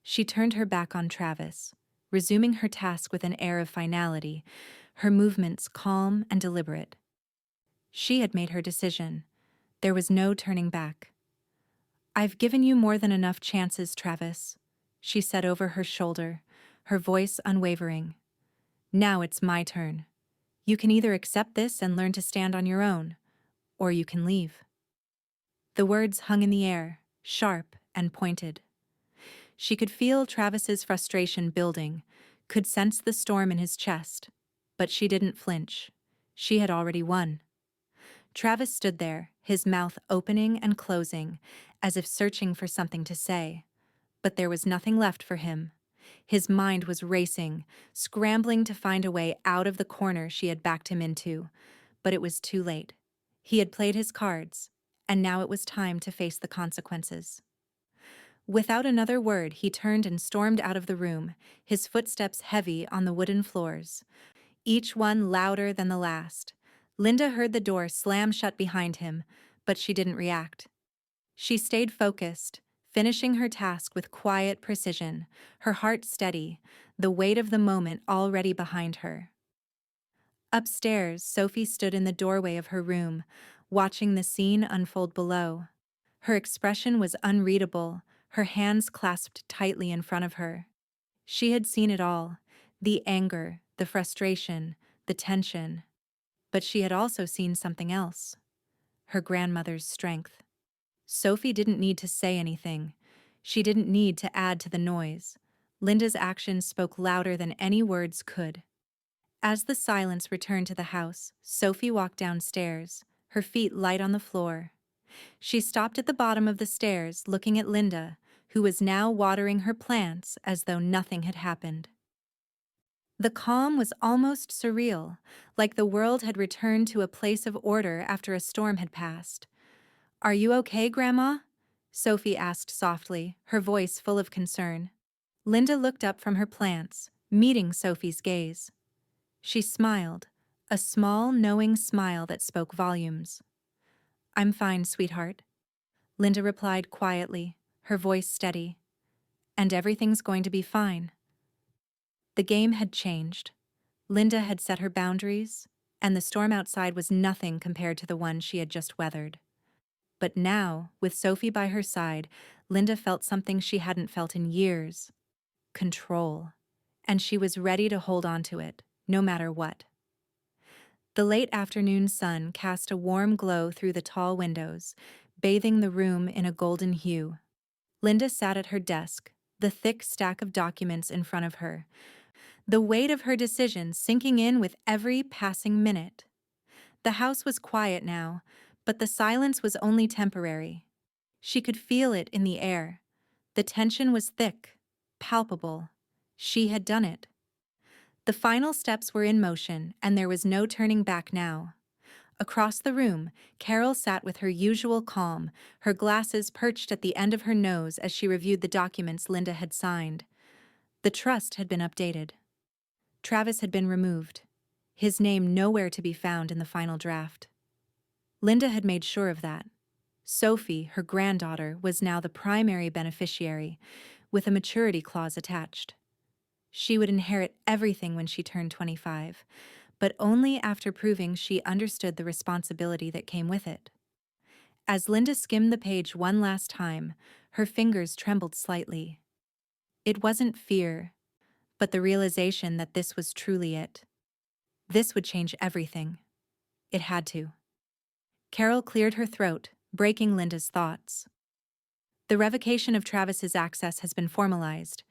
She turned her back on Travis, resuming her task with an air of finality, her movements calm and deliberate. She had made her decision. There was no turning back. "I've given you more than enough chances, Travis," she said over her shoulder, her voice unwavering. "Now it's my turn. You can either accept this and learn to stand on your own, or you can leave." The words hung in the air, sharp and pointed. She could feel Travis's frustration building, could sense the storm in his chest, but she didn't flinch. She had already won. Travis stood there, his mouth opening and closing, as if searching for something to say. But there was nothing left for him. His mind was racing, scrambling to find a way out of the corner she had backed him into. But it was too late. He had played his cards, and now it was time to face the consequences. Without another word, he turned and stormed out of the room, his footsteps heavy on the wooden floors, each one louder than the last. Linda heard the door slam shut behind him, but she didn't react. She stayed focused, finishing her task with quiet precision, her heart steady, the weight of the moment already behind her. Upstairs, Sophie stood in the doorway of her room, watching the scene unfold below. Her expression was unreadable, her hands clasped tightly in front of her. She had seen it all, the anger, the frustration, the tension. But she had also seen something else, her grandmother's strength. Sophie didn't need to say anything. She didn't need to add to the noise. Linda's actions spoke louder than any words could. As the silence returned to the house, Sophie walked downstairs, her feet light on the floor. She stopped at the bottom of the stairs, looking at Linda, who was now watering her plants as though nothing had happened. The calm was almost surreal, like the world had returned to a place of order after a storm had passed. "Are you okay, Grandma?" Sophie asked softly, her voice full of concern. Linda looked up from her plants, meeting Sophie's gaze. She smiled, a small, knowing smile that spoke volumes. "I'm fine, sweetheart," Linda replied quietly, her voice steady. "And everything's going to be fine." The game had changed. Linda had set her boundaries, and the storm outside was nothing compared to the one she had just weathered. But now, with Sophie by her side, Linda felt something she hadn't felt in years: control. And she was ready to hold on to it, no matter what. The late afternoon sun cast a warm glow through the tall windows, bathing the room in a golden hue. Linda sat at her desk, the thick stack of documents in front of her, the weight of her decision sinking in with every passing minute. The house was quiet now, but the silence was only temporary. She could feel it in the air. The tension was thick, palpable. She had done it. The final steps were in motion, and there was no turning back now. Across the room, Carol sat with her usual calm, her glasses perched at the end of her nose as she reviewed the documents Linda had signed. The trust had been updated. Travis had been removed, his name nowhere to be found in the final draft. Linda had made sure of that. Sophie, her granddaughter, was now the primary beneficiary, with a maturity clause attached. She would inherit everything when she turned 25, but only after proving she understood the responsibility that came with it. As Linda skimmed the page one last time, her fingers trembled slightly. It wasn't fear, but the realization that this was truly it. This would change everything. It had to. Carol cleared her throat, breaking Linda's thoughts. "The revocation of Travis's access has been formalized.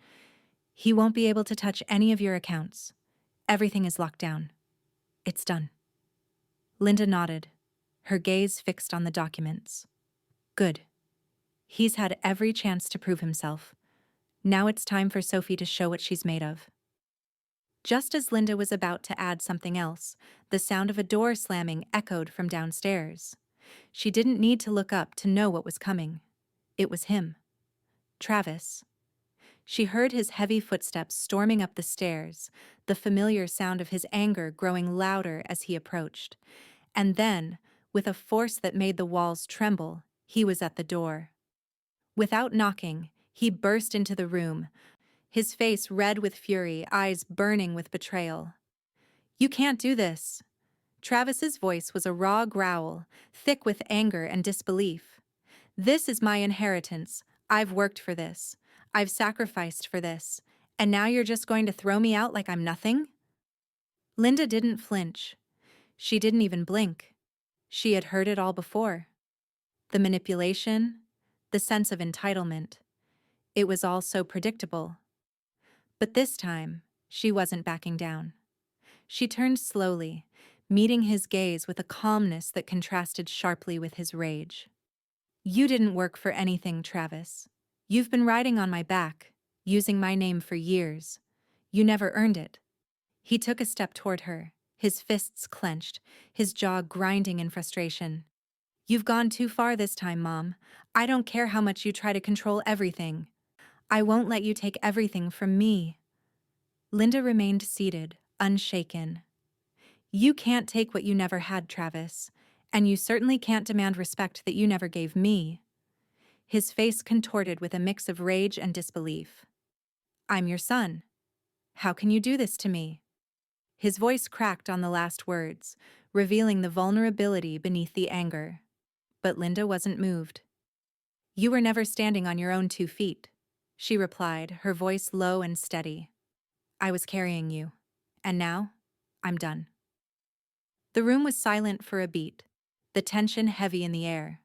He won't be able to touch any of your accounts. Everything is locked down. It's done." Linda nodded, her gaze fixed on the documents. "Good. He's had every chance to prove himself. Now it's time for Sophie to show what she's made of." Just as Linda was about to add something else, the sound of a door slamming echoed from downstairs. She didn't need to look up to know what was coming. It was him. Travis. She heard his heavy footsteps storming up the stairs, the familiar sound of his anger growing louder as he approached. And then, with a force that made the walls tremble, he was at the door. Without knocking, he burst into the room, his face red with fury, eyes burning with betrayal. "You can't do this." Travis's voice was a raw growl, thick with anger and disbelief. "This is my inheritance. I've worked for this. I've sacrificed for this. And now you're just going to throw me out like I'm nothing?" Linda didn't flinch. She didn't even blink. She had heard it all before. The manipulation, the sense of entitlement. It was all so predictable. But this time, she wasn't backing down. She turned slowly, meeting his gaze with a calmness that contrasted sharply with his rage. "You didn't work for anything, Travis. You've been riding on my back, using my name for years. You never earned it." He took a step toward her, his fists clenched, his jaw grinding in frustration. "You've gone too far this time, Mom. I don't care how much you try to control everything. I won't let you take everything from me." Linda remained seated, unshaken. "You can't take what you never had, Travis, and you certainly can't demand respect that you never gave me." His face contorted with a mix of rage and disbelief. "I'm your son. How can you do this to me?" His voice cracked on the last words, revealing the vulnerability beneath the anger. But Linda wasn't moved. "You were never standing on your own 2 feet," she replied, her voice low and steady. "I was carrying you. And now, I'm done." The room was silent for a beat, the tension heavy in the air.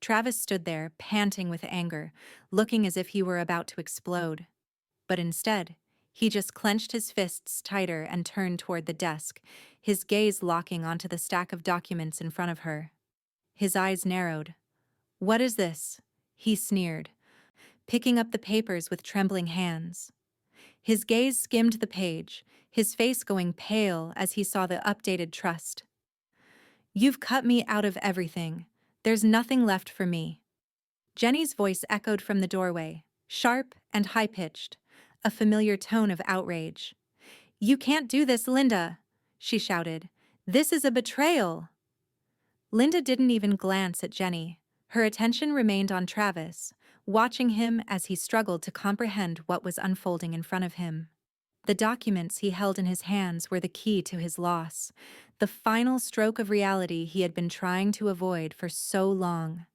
Travis stood there, panting with anger, looking as if he were about to explode. But instead, he just clenched his fists tighter and turned toward the desk, his gaze locking onto the stack of documents in front of her. His eyes narrowed. "What is this?" he sneered, picking up the papers with trembling hands. His gaze skimmed the page, his face going pale as he saw the updated trust. "You've cut me out of everything. There's nothing left for me." Jenny's voice echoed from the doorway, sharp and high-pitched, a familiar tone of outrage. "You can't do this, Linda!" she shouted. "This is a betrayal!" Linda didn't even glance at Jenny. Her attention remained on Travis, watching him as he struggled to comprehend what was unfolding in front of him. The documents he held in his hands were the key to his loss, the final stroke of reality he had been trying to avoid for so long.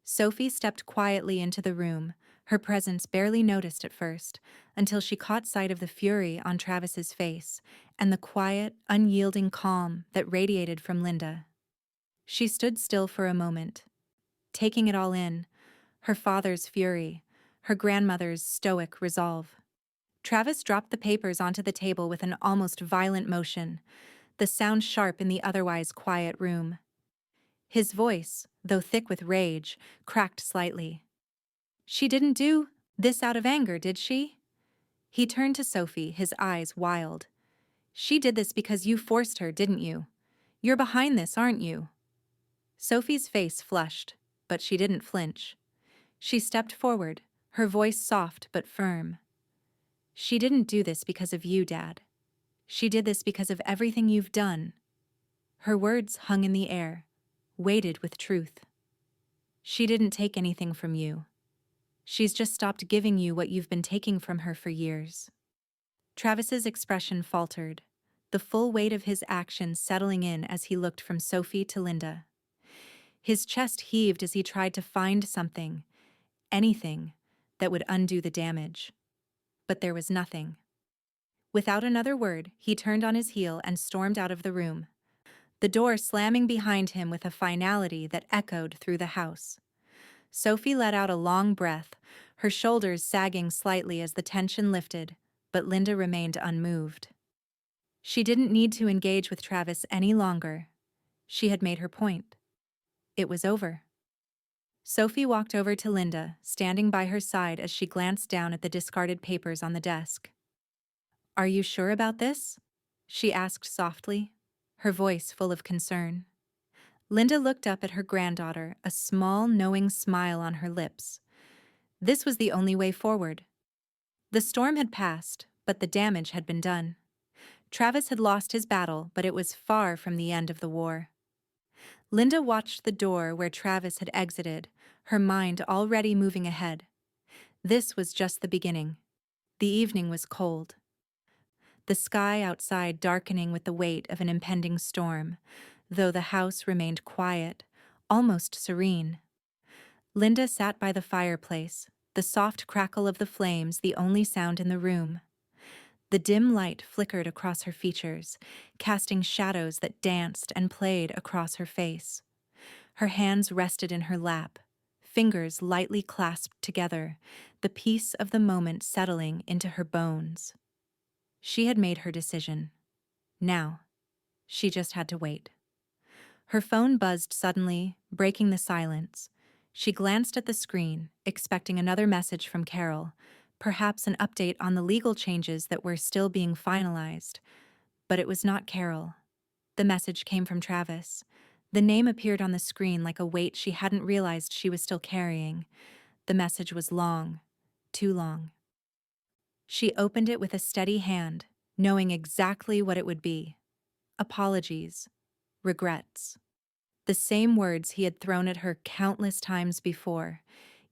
Sophie stepped quietly into the room, her presence barely noticed at first, until she caught sight of the fury on Travis's face and the quiet, unyielding calm that radiated from Linda. She stood still for a moment, taking it all in, her father's fury, her grandmother's stoic resolve. Travis dropped the papers onto the table with an almost violent motion, the sound sharp in the otherwise quiet room. His voice, though thick with rage, cracked slightly. "She didn't do this out of anger, did she?" He turned to Sophie, his eyes wild. "She did this because you forced her, didn't you? You're behind this, aren't you?" Sophie's face flushed, but she didn't flinch. She stepped forward, her voice soft but firm. "She didn't do this because of you, Dad. She did this because of everything you've done." Her words hung in the air, weighted with truth. "She didn't take anything from you. She's just stopped giving you what you've been taking from her for years." Travis's expression faltered, the full weight of his actions settling in as he looked from Sophie to Linda. His chest heaved as he tried to find something, anything, that would undo the damage. But there was nothing. Without another word, he turned on his heel and stormed out of the room, the door slamming behind him with a finality that echoed through the house. Sophie let out a long breath, her shoulders sagging slightly as the tension lifted, but Linda remained unmoved. She didn't need to engage with Travis any longer. She had made her point. It was over. Sophie walked over to Linda, standing by her side as she glanced down at the discarded papers on the desk. "Are you sure about this?" she asked softly, her voice full of concern. Linda looked up at her granddaughter, a small, knowing smile on her lips. This was the only way forward. The storm had passed, but the damage had been done. Travis had lost his battle, but it was far from the end of the war. Linda watched the door where Travis had exited, her mind already moving ahead. This was just the beginning. The evening was cold, the sky outside darkening with the weight of an impending storm, though the house remained quiet, almost serene. Linda sat by the fireplace, the soft crackle of the flames the only sound in the room. The dim light flickered across her features, casting shadows that danced and played across her face. Her hands rested in her lap, fingers lightly clasped together, the peace of the moment settling into her bones. She had made her decision. Now, she just had to wait. Her phone buzzed suddenly, breaking the silence. She glanced at the screen, expecting another message from Carol, perhaps an update on the legal changes that were still being finalized. But it was not Carol. The message came from Travis. The name appeared on the screen like a weight she hadn't realized she was still carrying. The message was long, too long. She opened it with a steady hand, knowing exactly what it would be. Apologies. Regrets. The same words he had thrown at her countless times before,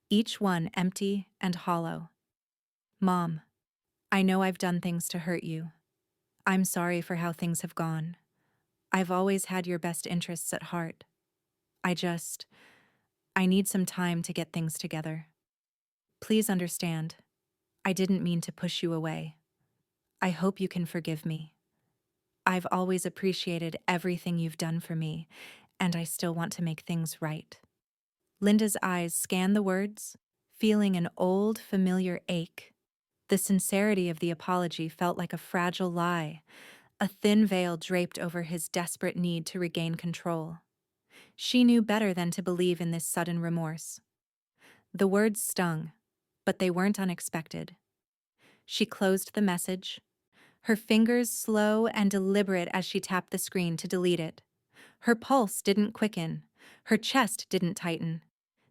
each one empty and hollow. "Mom, I know I've done things to hurt you. I'm sorry for how things have gone. I've always had your best interests at heart. I need some time to get things together. Please understand, I didn't mean to push you away. I hope you can forgive me. I've always appreciated everything you've done for me, and I still want to make things right." Linda's eyes scanned the words, feeling an old, familiar ache. The sincerity of the apology felt like a fragile lie, a thin veil draped over his desperate need to regain control. She knew better than to believe in this sudden remorse. The words stung, but they weren't unexpected. She closed the message, her fingers slow and deliberate as she tapped the screen to delete it. Her pulse didn't quicken, her chest didn't tighten.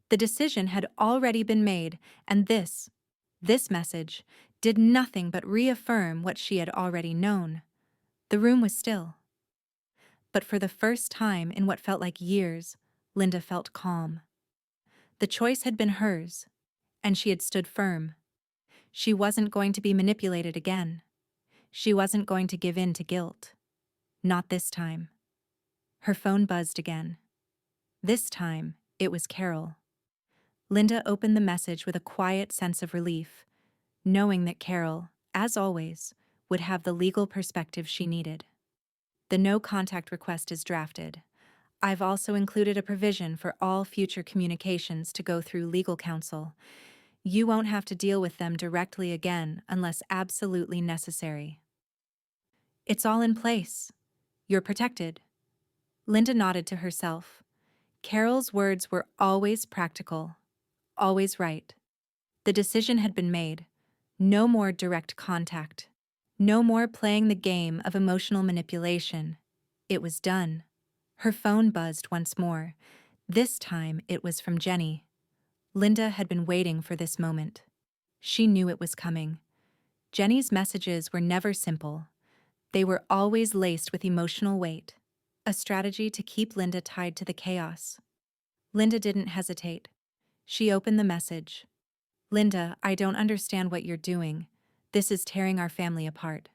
The decision had already been made, and this message, did nothing but reaffirm what she had already known. The room was still. But for the first time in what felt like years, Linda felt calm. The choice had been hers, and she had stood firm. She wasn't going to be manipulated again. She wasn't going to give in to guilt. Not this time. Her phone buzzed again. This time, it was Carol. Linda opened the message with a quiet sense of relief, knowing that Carol, as always, would have the legal perspective she needed. The no contact request is drafted. I've also included a provision for all future communications to go through legal counsel. You won't have to deal with them directly again unless absolutely necessary. It's all in place. You're protected. Linda nodded to herself. Carol's words were always practical, always right. The decision had been made. No more direct contact. No more playing the game of emotional manipulation. It was done. Her phone buzzed once more. This time it was from Jenny. Linda had been waiting for this moment. She knew it was coming. Jenny's messages were never simple. They were always laced with emotional weight, a strategy to keep Linda tied to the chaos. Linda didn't hesitate. She opened the message. Linda, I don't understand what you're doing. This is tearing our family apart.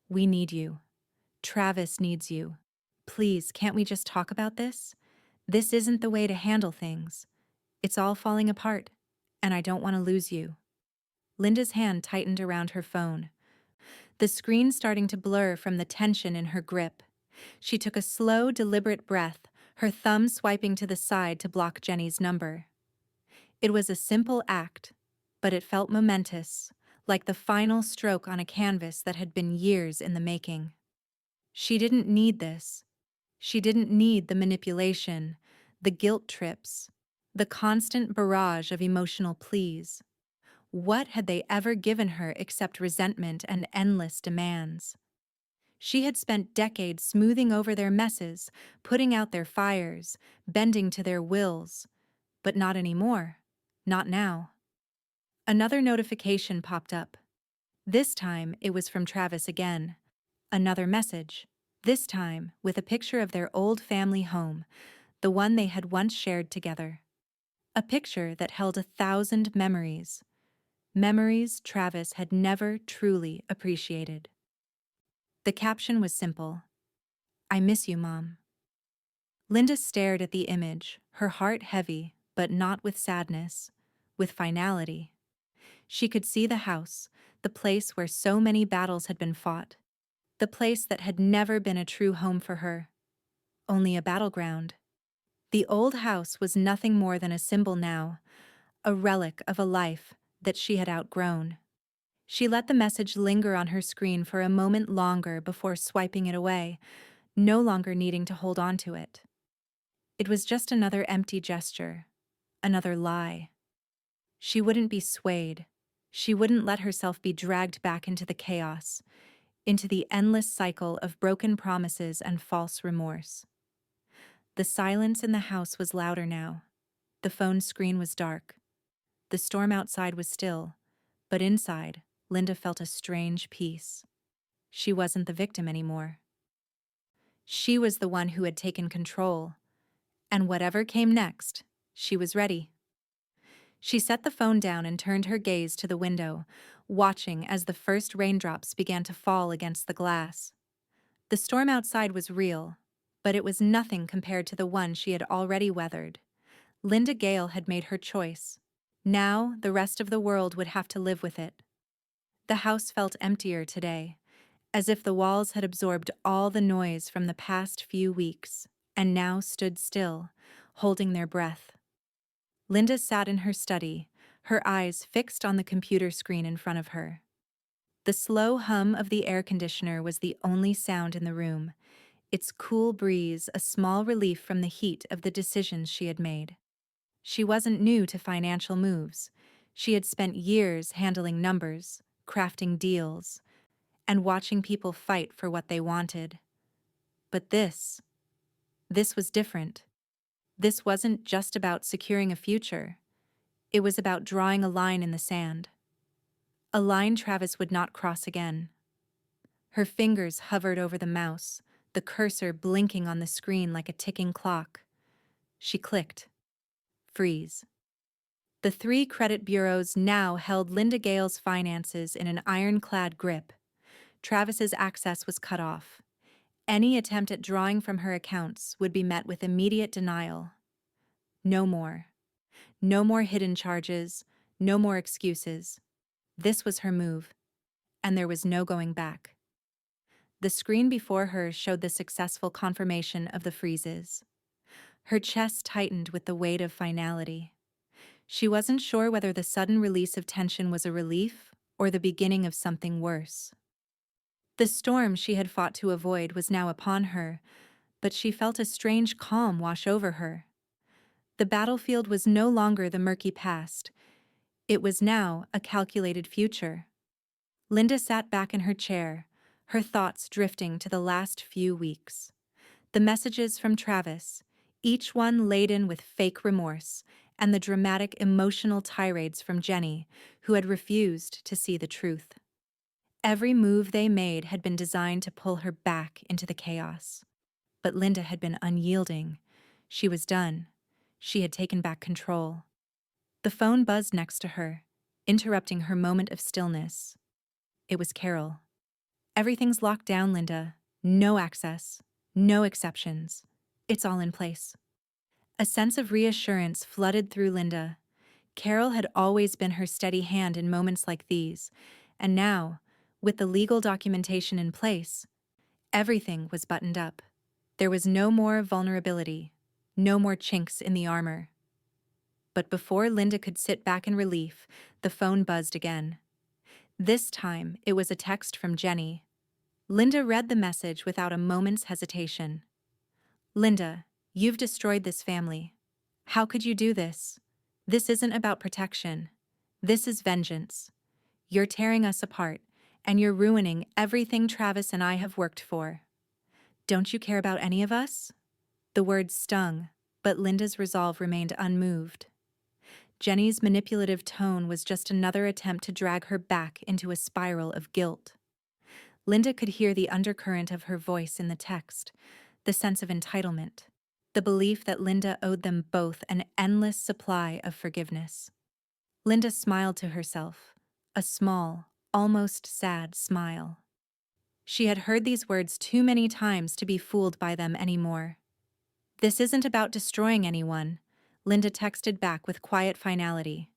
We need you. Travis needs you. Please, can't we just talk about this? This isn't the way to handle things. It's all falling apart, and I don't want to lose you. Linda's hand tightened around her phone, the screen starting to blur from the tension in her grip. She took a slow, deliberate breath, her thumb swiping to the side to block Jenny's number. It was a simple act, but it felt momentous, like the final stroke on a canvas that had been years in the making. She didn't need this. She didn't need the manipulation, the guilt trips, the constant barrage of emotional pleas. What had they ever given her except resentment and endless demands? She had spent decades smoothing over their messes, putting out their fires, bending to their wills. But not anymore. Not now. Another notification popped up. This time it was from Travis again. Another message. This time with a picture of their old family home, the one they had once shared together. A picture that held 1,000 memories. Memories Travis had never truly appreciated. The caption was simple. I miss you, Mom. Linda stared at the image, her heart heavy, but not with sadness, with finality. She could see the house, the place where so many battles had been fought, the place that had never been a true home for her, only a battleground. The old house was nothing more than a symbol now, a relic of a life that she had outgrown. She let the message linger on her screen for a moment longer before swiping it away, no longer needing to hold on to it. It was just another empty gesture, another lie. She wouldn't be swayed. She wouldn't let herself be dragged back into the chaos, into the endless cycle of broken promises and false remorse. The silence in the house was louder now. The phone screen was dark. The storm outside was still, but inside, Linda felt a strange peace. She wasn't the victim anymore. She was the one who had taken control, and whatever came next, she was ready. She set the phone down and turned her gaze to the window, watching as the first raindrops began to fall against the glass. The storm outside was real, but it was nothing compared to the one she had already weathered. Linda Gale had made her choice. Now the rest of the world would have to live with it. The house felt emptier today, as if the walls had absorbed all the noise from the past few weeks, and now stood still, holding their breath. Linda sat in her study, her eyes fixed on the computer screen in front of her. The slow hum of the air conditioner was the only sound in the room, its cool breeze a small relief from the heat of the decisions she had made. She wasn't new to financial moves. She had spent years handling numbers, crafting deals, and watching people fight for what they wanted. But this was different. This wasn't just about securing a future. It was about drawing a line in the sand. A line Travis would not cross again. Her fingers hovered over the mouse, the cursor blinking on the screen like a ticking clock. She clicked. Freeze. The three credit bureaus now held Linda Gale's finances in an ironclad grip. Travis's access was cut off. Any attempt at drawing from her accounts would be met with immediate denial. No more. No more hidden charges, no more excuses. This was her move, and there was no going back. The screen before her showed the successful confirmation of the freezes. Her chest tightened with the weight of finality. She wasn't sure whether the sudden release of tension was a relief or the beginning of something worse. The storm she had fought to avoid was now upon her, but she felt a strange calm wash over her. The battlefield was no longer the murky past. It was now a calculated future. Linda sat back in her chair, her thoughts drifting to the last few weeks. The messages from Travis, each one laden with fake remorse, and the dramatic emotional tirades from Jenny, who had refused to see the truth. Every move they made had been designed to pull her back into the chaos. But Linda had been unyielding. She was done. She had taken back control. The phone buzzed next to her, interrupting her moment of stillness. It was Carol. "Everything's locked down, Linda. No access. No exceptions. It's all in place." A sense of reassurance flooded through Linda. Carol had always been her steady hand in moments like these, and now, with the legal documentation in place, everything was buttoned up. There was no more vulnerability, no more chinks in the armor. But before Linda could sit back in relief, the phone buzzed again. This time, it was a text from Jenny. Linda read the message without a moment's hesitation. "Linda, you've destroyed this family. How could you do this? This isn't about protection. This is vengeance. You're tearing us apart, and you're ruining everything Travis and I have worked for. Don't you care about any of us?" The words stung, but Linda's resolve remained unmoved. Jenny's manipulative tone was just another attempt to drag her back into a spiral of guilt. Linda could hear the undercurrent of her voice in the text, the sense of entitlement, the belief that Linda owed them both an endless supply of forgiveness. Linda smiled to herself, a small, almost sad smile. She had heard these words too many times to be fooled by them anymore. "This isn't about destroying anyone," Linda texted back with quiet finality.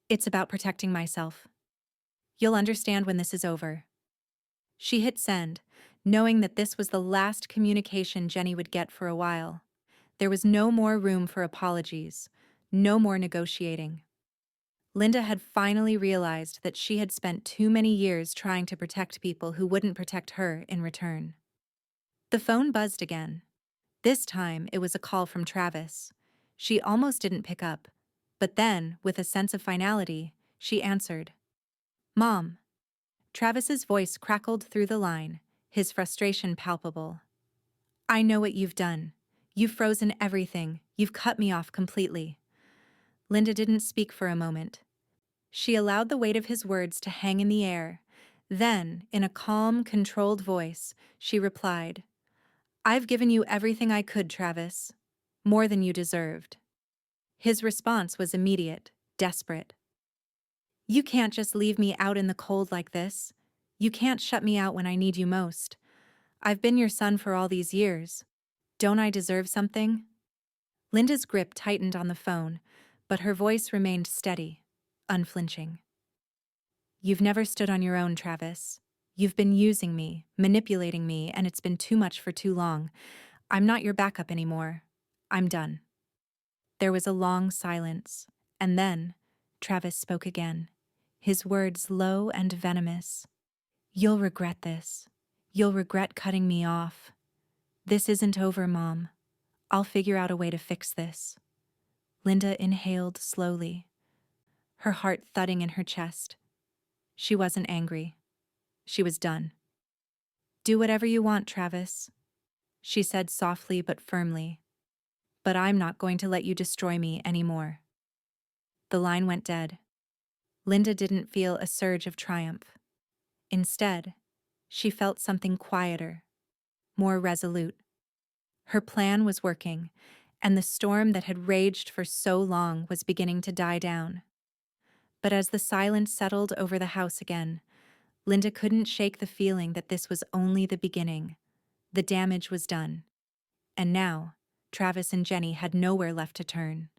"It's about protecting myself. You'll understand when this is over." She hit send, knowing that this was the last communication Jenny would get for a while. There was no more room for apologies, no more negotiating. Linda had finally realized that she had spent too many years trying to protect people who wouldn't protect her in return. The phone buzzed again. This time, it was a call from Travis. She almost didn't pick up, but then, with a sense of finality, she answered. "Mom." Travis's voice crackled through the line, his frustration palpable. "I know what you've done. You've frozen everything. You've cut me off completely." Linda didn't speak for a moment. She allowed the weight of his words to hang in the air. Then, in a calm, controlled voice, she replied, "I've given you everything I could, Travis. More than you deserved." His response was immediate, desperate. "You can't just leave me out in the cold like this. You can't shut me out when I need you most. I've been your son for all these years. Don't I deserve something?" Linda's grip tightened on the phone, but her voice remained steady, unflinching. "You've never stood on your own, Travis. You've been using me, manipulating me, and it's been too much for too long. I'm not your backup anymore. I'm done." There was a long silence, and then Travis spoke again, his words low and venomous. "You'll regret this. You'll regret cutting me off. This isn't over, Mom. I'll figure out a way to fix this." Linda inhaled slowly, her heart thudding in her chest. She wasn't angry. She was done. "Do whatever you want, Travis," she said softly but firmly. "But I'm not going to let you destroy me anymore." The line went dead. Linda didn't feel a surge of triumph. Instead, she felt something quieter, more resolute. Her plan was working, and the storm that had raged for so long was beginning to die down. But as the silence settled over the house again, Linda couldn't shake the feeling that this was only the beginning. The damage was done. And now, Travis and Jenny had nowhere left to turn.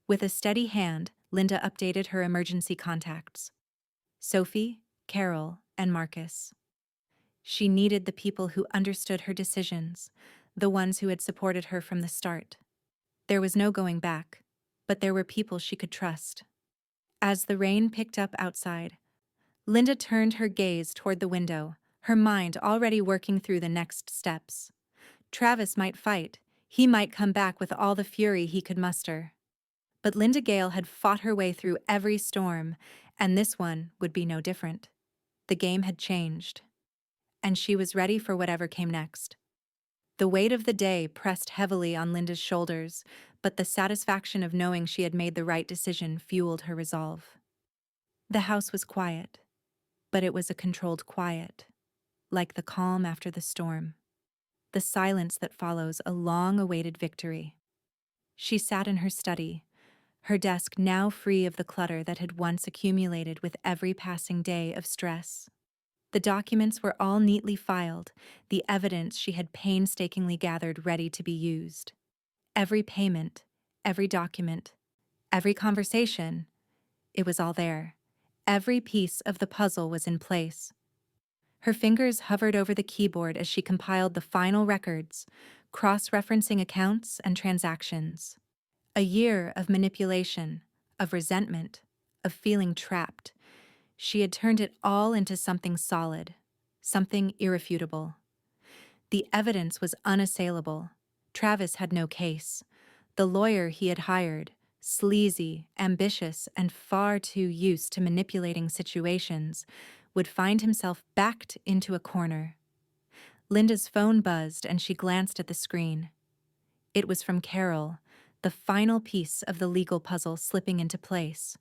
With a steady hand, Linda updated her emergency contacts: Sophie, Carol, and Marcus. She needed the people who understood her decisions, the ones who had supported her from the start. There was no going back, but there were people she could trust. As the rain picked up outside, Linda turned her gaze toward the window, her mind already working through the next steps. Travis might fight. He might come back with all the fury he could muster. But Linda Gale had fought her way through every storm, and this one would be no different. The game had changed, and she was ready for whatever came next. The weight of the day pressed heavily on Linda's shoulders, but the satisfaction of knowing she had made the right decision fueled her resolve. The house was quiet, but it was a controlled quiet, like the calm after the storm, the silence that follows a long-awaited victory. She sat in her study, her desk now free of the clutter that had once accumulated with every passing day of stress. The documents were all neatly filed, the evidence she had painstakingly gathered ready to be used. Every payment, every document, every conversation, it was all there. Every piece of the puzzle was in place. Her fingers hovered over the keyboard as she compiled the final records, cross-referencing accounts and transactions. A year of manipulation, of resentment, of feeling trapped. She had turned it all into something solid, something irrefutable. The evidence was unassailable. Travis had no case. The lawyer he had hired, sleazy, ambitious, and far too used to manipulating situations, would find himself backed into a corner. Linda's phone buzzed and she glanced at the screen. It was from Carol, the final piece of the legal puzzle slipping into place.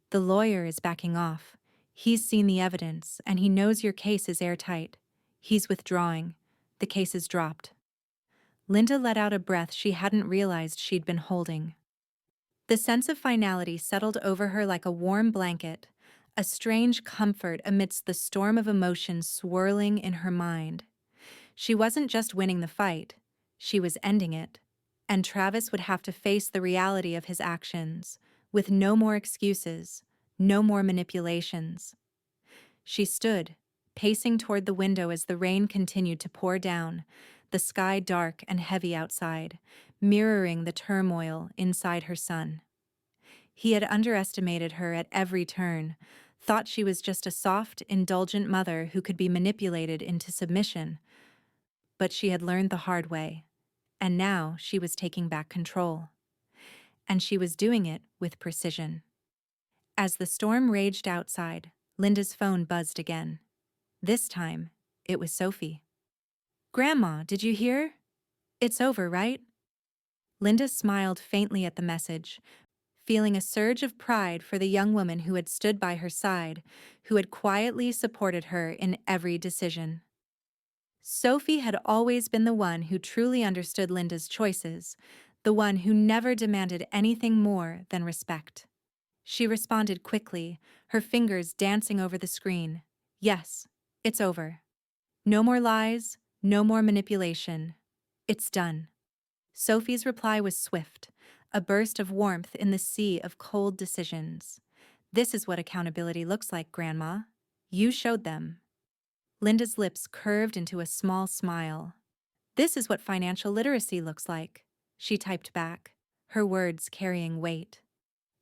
"The lawyer is backing off. He's seen the evidence, and he knows your case is airtight. He's withdrawing. The case is dropped." Linda let out a breath she hadn't realized she'd been holding. The sense of finality settled over her like a warm blanket, a strange comfort amidst the storm of emotions swirling in her mind. She wasn't just winning the fight, she was ending it, and Travis would have to face the reality of his actions, with no more excuses, no more manipulations. She stood, pacing toward the window as the rain continued to pour down, the sky dark and heavy outside, mirroring the turmoil inside her son. He had underestimated her at every turn, thought she was just a soft, indulgent mother who could be manipulated into submission. But she had learned the hard way, and now she was taking back control. And she was doing it with precision. As the storm raged outside, Linda's phone buzzed again. This time, it was Sophie. "Grandma, did you hear? It's over, right?" Linda smiled faintly at the message, feeling a surge of pride for the young woman who had stood by her side, who had quietly supported her in every decision. Sophie had always been the one who truly understood Linda's choices, the one who never demanded anything more than respect. She responded quickly, her fingers dancing over the screen. "Yes, it's over. No more lies, no more manipulation. It's done." Sophie's reply was swift, a burst of warmth in the sea of cold decisions. "This is what accountability looks like, Grandma. You showed them." Linda's lips curved into a small smile. "This is what financial literacy looks like," she typed back, her words carrying weight.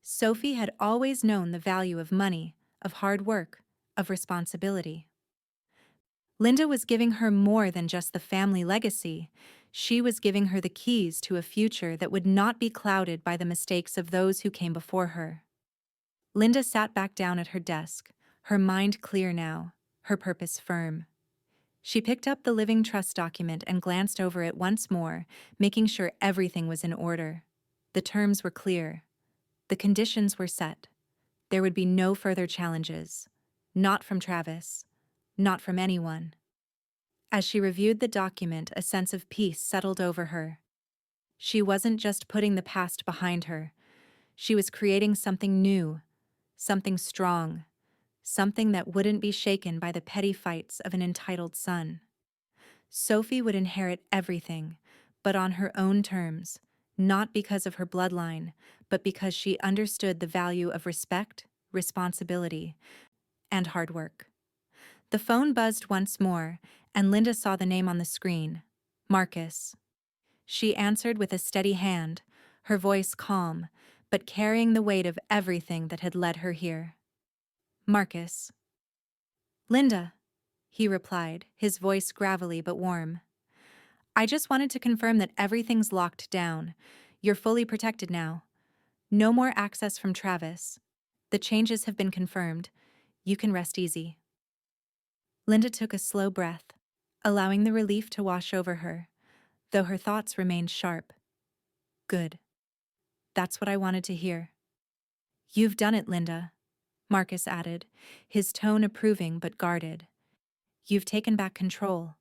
Sophie had always known the value of money, of hard work, of responsibility. Linda was giving her more than just the family legacy. She was giving her the keys to a future that would not be clouded by the mistakes of those who came before her. Linda sat back down at her desk, her mind clear now, her purpose firm. She picked up the living trust document and glanced over it once more, making sure everything was in order. The terms were clear. The conditions were set. There would be no further challenges. Not from Travis. Not from anyone. As she reviewed the document, a sense of peace settled over her. She wasn't just putting the past behind her. She was creating something new, something strong, something that wouldn't be shaken by the petty fights of an entitled son. Sophie would inherit everything, but on her own terms, not because of her bloodline, but because she understood the value of respect, responsibility, and hard work. The phone buzzed once more, and Linda saw the name on the screen, Marcus. She answered with a steady hand, her voice calm, but carrying the weight of everything that had led her here. Marcus. Linda, he replied, his voice gravelly but warm. I just wanted to confirm that everything's locked down. You're fully protected now. No more access from Travis. The changes have been confirmed. You can rest easy. Linda took a slow breath, allowing the relief to wash over her, though her thoughts remained sharp. Good. That's what I wanted to hear. You've done it, Linda, Marcus added, his tone approving but guarded. You've taken back control.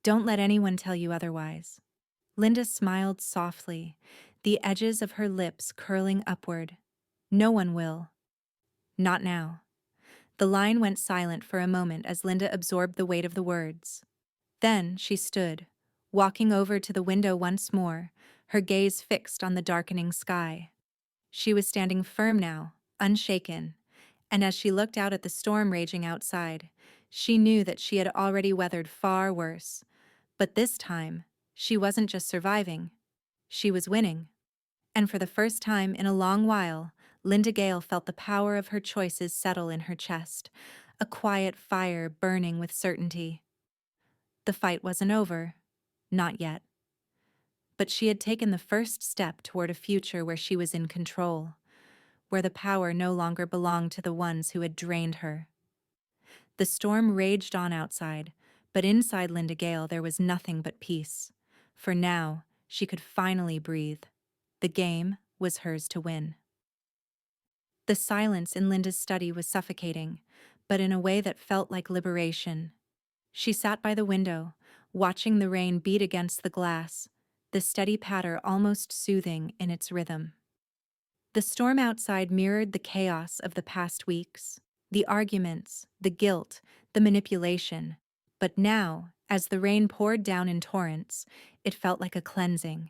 Don't let anyone tell you otherwise. Linda smiled softly, the edges of her lips curling upward. No one will. Not now. The line went silent for a moment as Linda absorbed the weight of the words. Then she stood, walking over to the window once more, her gaze fixed on the darkening sky. She was standing firm now, unshaken, and as she looked out at the storm raging outside, she knew that she had already weathered far worse. But this time, she wasn't just surviving. She was winning. And for the first time in a long while, Linda Gale felt the power of her choices settle in her chest, a quiet fire burning with certainty. The fight wasn't over. Not yet. But she had taken the first step toward a future where she was in control, where the power no longer belonged to the ones who had drained her. The storm raged on outside, but inside Linda Gale there was nothing but peace. For now, she could finally breathe. The game was hers to win. The silence in Linda's study was suffocating, but in a way that felt like liberation. She sat by the window, watching the rain beat against the glass, the steady patter almost soothing in its rhythm. The storm outside mirrored the chaos of the past weeks, the arguments, the guilt, the manipulation. But now, as the rain poured down in torrents, it felt like a cleansing.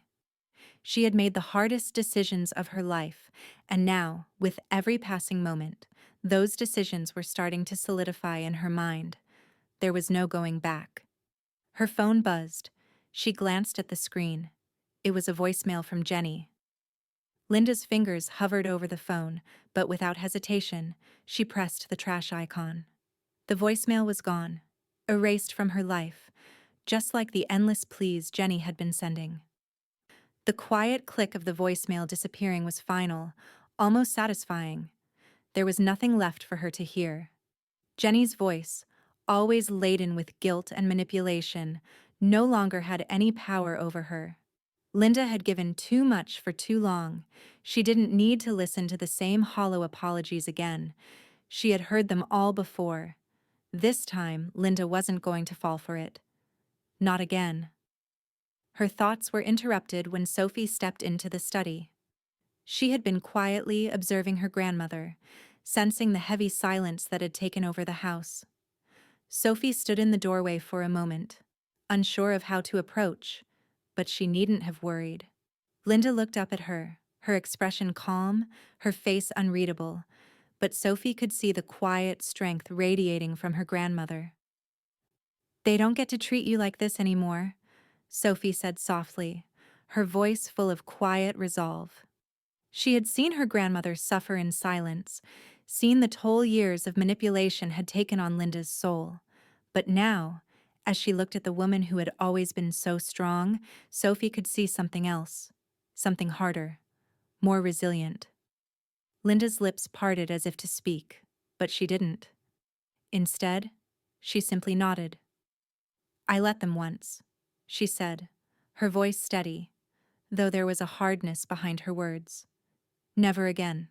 She had made the hardest decisions of her life, and now, with every passing moment, those decisions were starting to solidify in her mind. There was no going back. Her phone buzzed. She glanced at the screen. It was a voicemail from Jenny. Linda's fingers hovered over the phone, but without hesitation, she pressed the trash icon. The voicemail was gone, erased from her life, just like the endless pleas Jenny had been sending. The quiet click of the voicemail disappearing was final, almost satisfying. There was nothing left for her to hear. Jenny's voice, always laden with guilt and manipulation, no longer had any power over her. Linda had given too much for too long. She didn't need to listen to the same hollow apologies again. She had heard them all before. This time, Linda wasn't going to fall for it. Not again. Her thoughts were interrupted when Sophie stepped into the study. She had been quietly observing her grandmother, sensing the heavy silence that had taken over the house. Sophie stood in the doorway for a moment, unsure of how to approach, but she needn't have worried. Linda looked up at her, her expression calm, her face unreadable, but Sophie could see the quiet strength radiating from her grandmother. "They don't get to treat you like this anymore," Sophie said softly, her voice full of quiet resolve. She had seen her grandmother suffer in silence, seen the toll years of manipulation had taken on Linda's soul. But now, as she looked at the woman who had always been so strong, Sophie could see something else, something harder, more resilient. Linda's lips parted as if to speak, but she didn't. Instead, she simply nodded. "I let them once," she said, her voice steady, though there was a hardness behind her words. "Never again."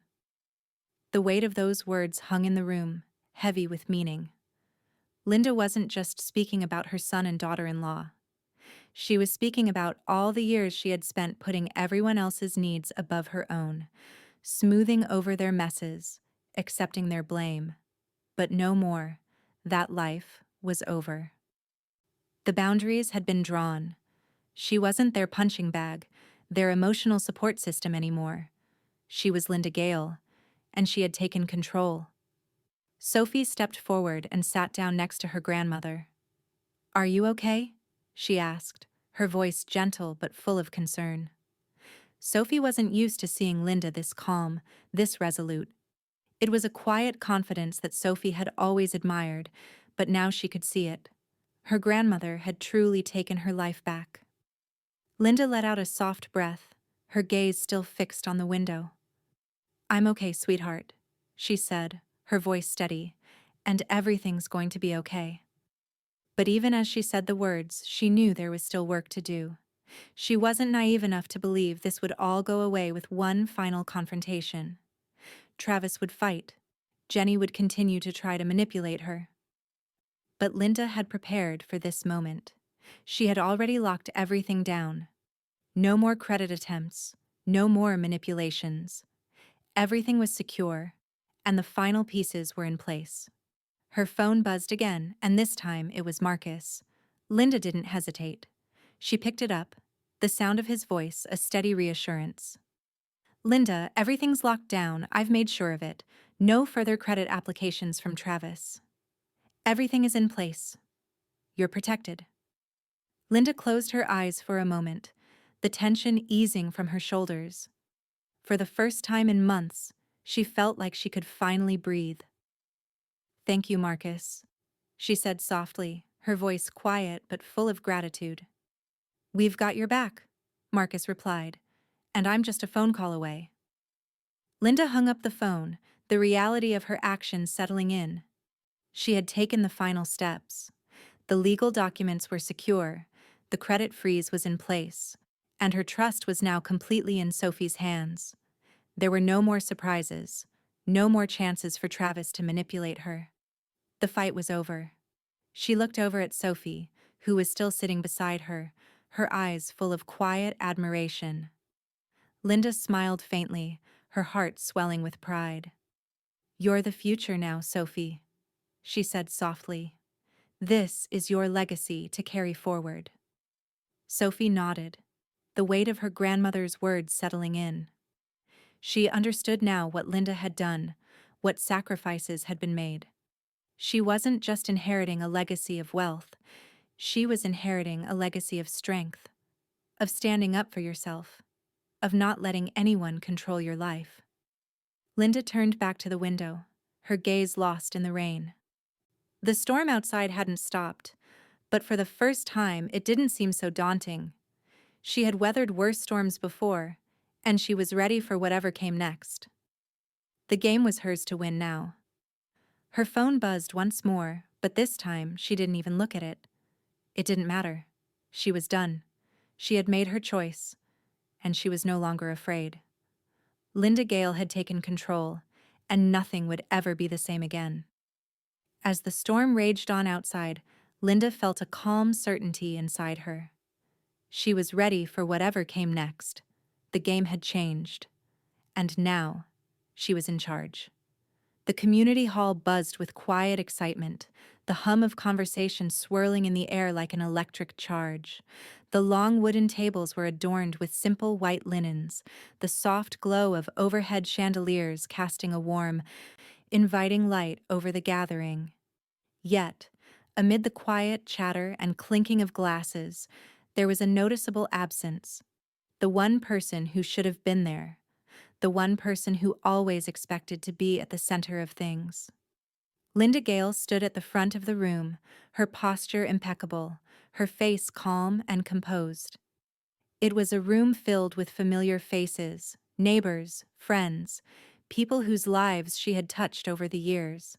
The weight of those words hung in the room, heavy with meaning. Linda wasn't just speaking about her son and daughter-in-law. She was speaking about all the years she had spent putting everyone else's needs above her own, smoothing over their messes, accepting their blame. But no more. That life was over. The boundaries had been drawn. She wasn't their punching bag, their emotional support system anymore. She was Linda Gale, and she had taken control. Sophie stepped forward and sat down next to her grandmother. "Are you okay?" she asked, her voice gentle but full of concern. Sophie wasn't used to seeing Linda this calm, this resolute. It was a quiet confidence that Sophie had always admired, but now she could see it. Her grandmother had truly taken her life back. Linda let out a soft breath, her gaze still fixed on the window. "I'm okay, sweetheart," she said, her voice steady, "and everything's going to be okay." But even as she said the words, she knew there was still work to do. She wasn't naive enough to believe this would all go away with one final confrontation. Travis would fight. Jenny would continue to try to manipulate her. But Linda had prepared for this moment. She had already locked everything down. No more credit attempts, no more manipulations. Everything was secure, and the final pieces were in place. Her phone buzzed again, and this time it was Marcus. Linda didn't hesitate. She picked it up, the sound of his voice a steady reassurance. "Linda, everything's locked down, I've made sure of it. No further credit applications from Travis. Everything is in place. You're protected." Linda closed her eyes for a moment, the tension easing from her shoulders. For the first time in months, she felt like she could finally breathe. "Thank you, Marcus," she said softly, her voice quiet but full of gratitude. "We've got your back," Marcus replied, "and I'm just a phone call away." Linda hung up the phone, the reality of her actions settling in. She had taken the final steps. The legal documents were secure, the credit freeze was in place, and her trust was now completely in Sophie's hands. There were no more surprises, no more chances for Travis to manipulate her. The fight was over. She looked over at Sophie, who was still sitting beside her, her eyes full of quiet admiration. Linda smiled faintly, her heart swelling with pride. "You're the future now, Sophie," she said softly. "This is your legacy to carry forward." Sophie nodded, the weight of her grandmother's words settling in. She understood now what Linda had done, what sacrifices had been made. She wasn't just inheriting a legacy of wealth, she was inheriting a legacy of strength, of standing up for yourself, of not letting anyone control your life. Linda turned back to the window, her gaze lost in the rain. The storm outside hadn't stopped, but for the first time it didn't seem so daunting. She had weathered worse storms before, and she was ready for whatever came next. The game was hers to win now. Her phone buzzed once more, but this time she didn't even look at it. It didn't matter. She was done. She had made her choice, and she was no longer afraid. Linda Gale had taken control, and nothing would ever be the same again. As the storm raged on outside, Linda felt a calm certainty inside her. She was ready for whatever came next. The game had changed, and now she was in charge. The community hall buzzed with quiet excitement, the hum of conversation swirling in the air like an electric charge. The long wooden tables were adorned with simple white linens, the soft glow of overhead chandeliers casting a warm, inviting light over the gathering. Yet, amid the quiet chatter and clinking of glasses, there was a noticeable absence. The one person who should have been there. the one person who always expected to be at the center of things. Linda Gale stood at the front of the room, her posture impeccable, her face calm and composed. It was a room filled with familiar faces, neighbors, friends, people whose lives she had touched over the years.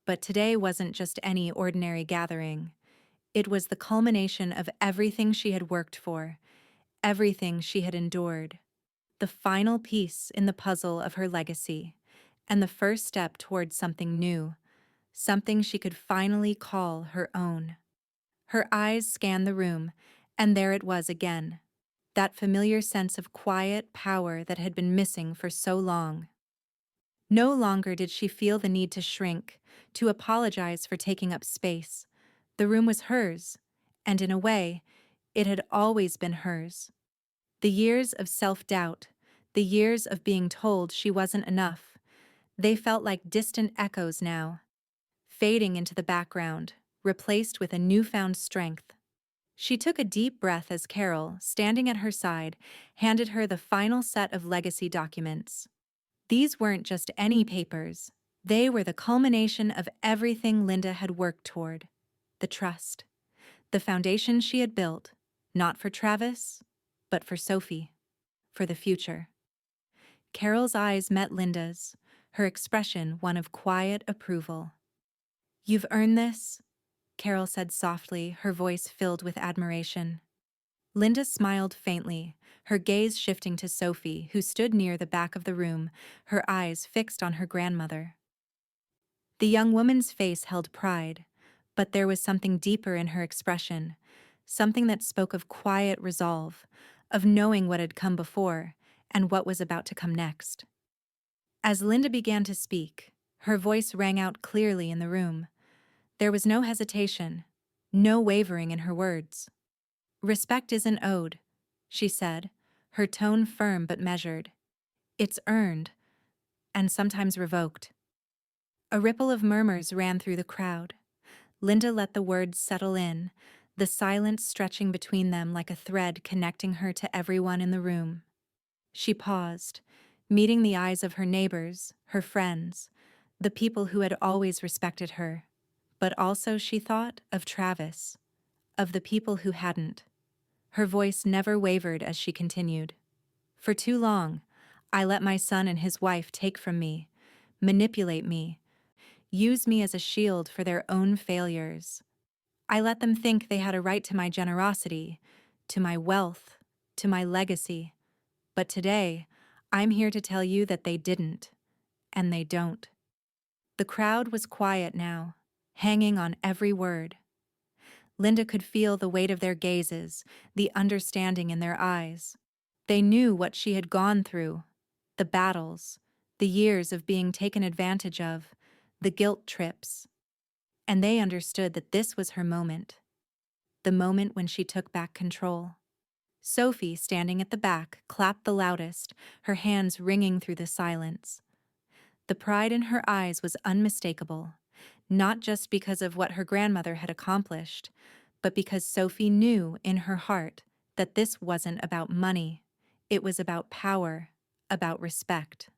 But today wasn't just any ordinary gathering. It was the culmination of everything she had worked for, everything she had endured, the final piece in the puzzle of her legacy, and the first step towards something new, something she could finally call her own. Her eyes scanned the room, and there it was again, that familiar sense of quiet power that had been missing for so long. No longer did she feel the need to shrink, to apologize for taking up space. The room was hers, and in a way, it had always been hers. The years of self-doubt, the years of being told she wasn't enough, they felt like distant echoes now, fading into the background, replaced with a newfound strength. She took a deep breath as Carol, standing at her side, handed her the final set of legacy documents. These weren't just any papers. They were the culmination of everything Linda had worked toward. The trust. The foundation she had built, not for Travis, but for Sophie. For the future. Carol's eyes met Linda's, her expression one of quiet approval. "You've earned this," Carol said softly, her voice filled with admiration. Linda smiled faintly, her gaze shifting to Sophie, who stood near the back of the room, her eyes fixed on her grandmother. The young woman's face held pride, but there was something deeper in her expression, something that spoke of quiet resolve, of knowing what had come before and what was about to come next. As Linda began to speak, her voice rang out clearly in the room. There was no hesitation, no wavering in her words. "Respect isn't owed," she said, her tone firm but measured. "It's earned, and sometimes revoked." A ripple of murmurs ran through the crowd. Linda let the words settle in, the silence stretching between them like a thread connecting her to everyone in the room. She paused, meeting the eyes of her neighbors, her friends, the people who had always respected her. But also, she thought, of Travis, of the people who hadn't. Her voice never wavered as she continued. "For too long, I let my son and his wife take from me, manipulate me, use me as a shield for their own failures. I let them think they had a right to my generosity, to my wealth, to my legacy. But today, I'm here to tell you that they didn't, and they don't." The crowd was quiet now, hanging on every word. Linda could feel the weight of their gazes, the understanding in their eyes. They knew what she had gone through, the battles, the years of being taken advantage of, the guilt trips. And they understood that this was her moment, the moment when she took back control. Sophie, standing at the back, clapped the loudest, her hands ringing through the silence. The pride in her eyes was unmistakable, not just because of what her grandmother had accomplished, but because Sophie knew in her heart that this wasn't about money. It was about power, about respect,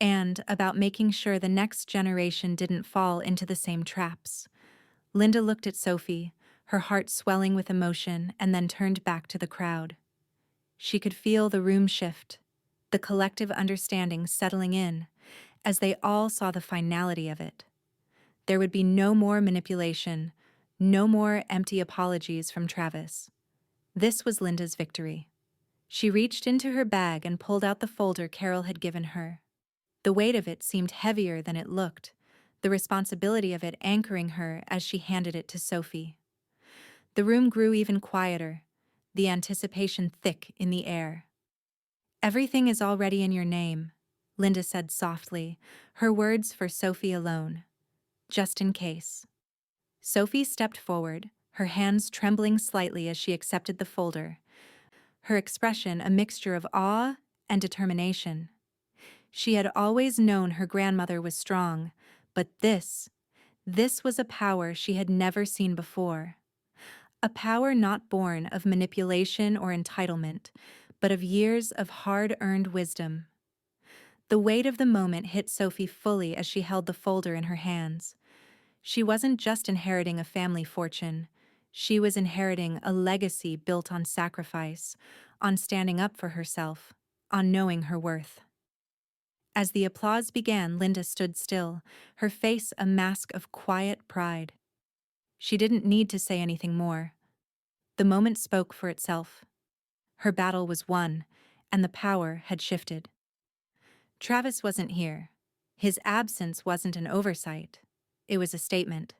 and about making sure the next generation didn't fall into the same traps. Linda looked at Sophie, her heart swelling with emotion, and then turned back to the crowd. She could feel the room shift, the collective understanding settling in, as they all saw the finality of it. There would be no more manipulation, no more empty apologies from Travis. This was Linda's victory. She reached into her bag and pulled out the folder Carol had given her. The weight of it seemed heavier than it looked, the responsibility of it anchoring her as she handed it to Sophie. The room grew even quieter, the anticipation thick in the air. "Everything is already in your name," Linda said softly, her words for Sophie alone. "Just in case." Sophie stepped forward, her hands trembling slightly as she accepted the folder, her expression a mixture of awe and determination. She had always known her grandmother was strong, but this was a power she had never seen before. A power not born of manipulation or entitlement, but of years of hard-earned wisdom. The weight of the moment hit Sophie fully as she held the folder in her hands. She wasn't just inheriting a family fortune. She was inheriting a legacy built on sacrifice, on standing up for herself, on knowing her worth. As the applause began, Linda stood still, her face a mask of quiet pride. She didn't need to say anything more. The moment spoke for itself. Her battle was won, and the power had shifted. Travis wasn't here. His absence wasn't an oversight. It was a statement.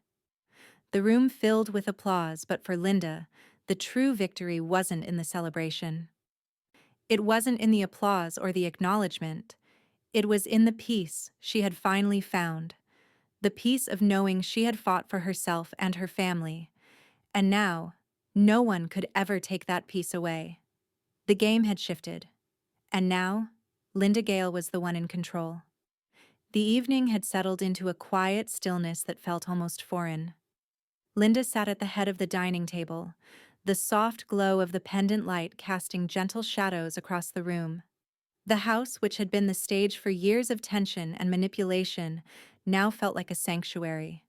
The room filled with applause, but for Linda, the true victory wasn't in the celebration. It wasn't in the applause or the acknowledgement. It was in the peace she had finally found. The peace of knowing she had fought for herself and her family. And now, no one could ever take that peace away. The game had shifted. And now, Linda Gale was the one in control. The evening had settled into a quiet stillness that felt almost foreign. Linda sat at the head of the dining table, the soft glow of the pendant light casting gentle shadows across the room. The house, which had been the stage for years of tension and manipulation, now felt like a sanctuary.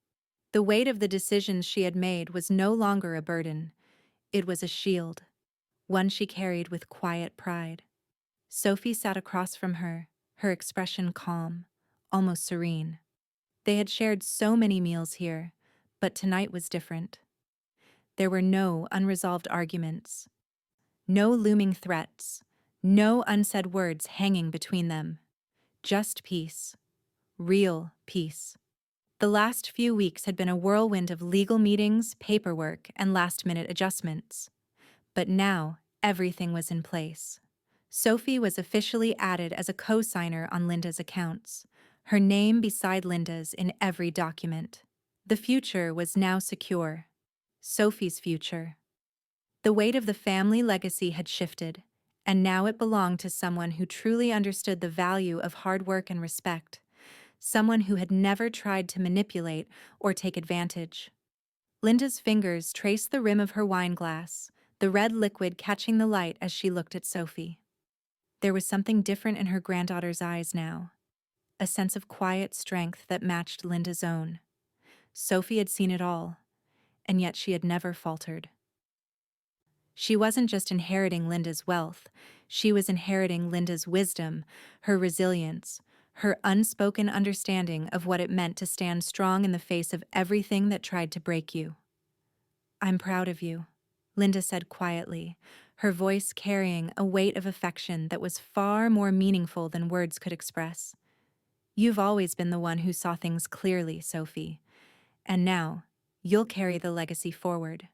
The weight of the decisions she had made was no longer a burden. It was a shield, one she carried with quiet pride. Sophie sat across from her, her expression calm, almost serene. They had shared so many meals here, but tonight was different. There were no unresolved arguments, no looming threats, no unsaid words hanging between them. Just peace. Real peace. The last few weeks had been a whirlwind of legal meetings, paperwork, and last-minute adjustments. But now, everything was in place. Sophie was officially added as a co-signer on Linda's accounts, her name beside Linda's in every document. The future was now secure. Sophie's future. The weight of the family legacy had shifted, and now it belonged to someone who truly understood the value of hard work and respect, someone who had never tried to manipulate or take advantage. Linda's fingers traced the rim of her wine glass, the red liquid catching the light as she looked at Sophie. There was something different in her granddaughter's eyes now, a sense of quiet strength that matched Linda's own. Sophie had seen it all, and yet she had never faltered. She wasn't just inheriting Linda's wealth, she was inheriting Linda's wisdom, her resilience, her unspoken understanding of what it meant to stand strong in the face of everything that tried to break you. "I'm proud of you," Linda said quietly, her voice carrying a weight of affection that was far more meaningful than words could express. "You've always been the one who saw things clearly, Sophie, and now you'll carry the legacy forward."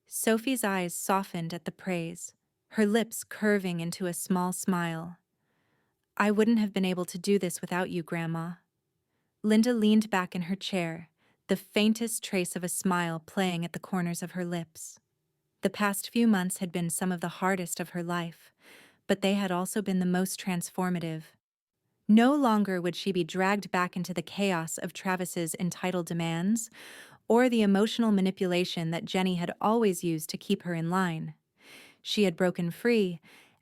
Sophie's eyes softened at the praise, her lips curving into a small smile. "I wouldn't have been able to do this without you, Grandma." Linda leaned back in her chair, the faintest trace of a smile playing at the corners of her lips. The past few months had been some of the hardest of her life, but they had also been the most transformative. No longer would she be dragged back into the chaos of Travis's entitled demands, or the emotional manipulation that Jenny had always used to keep her in line. She had broken free,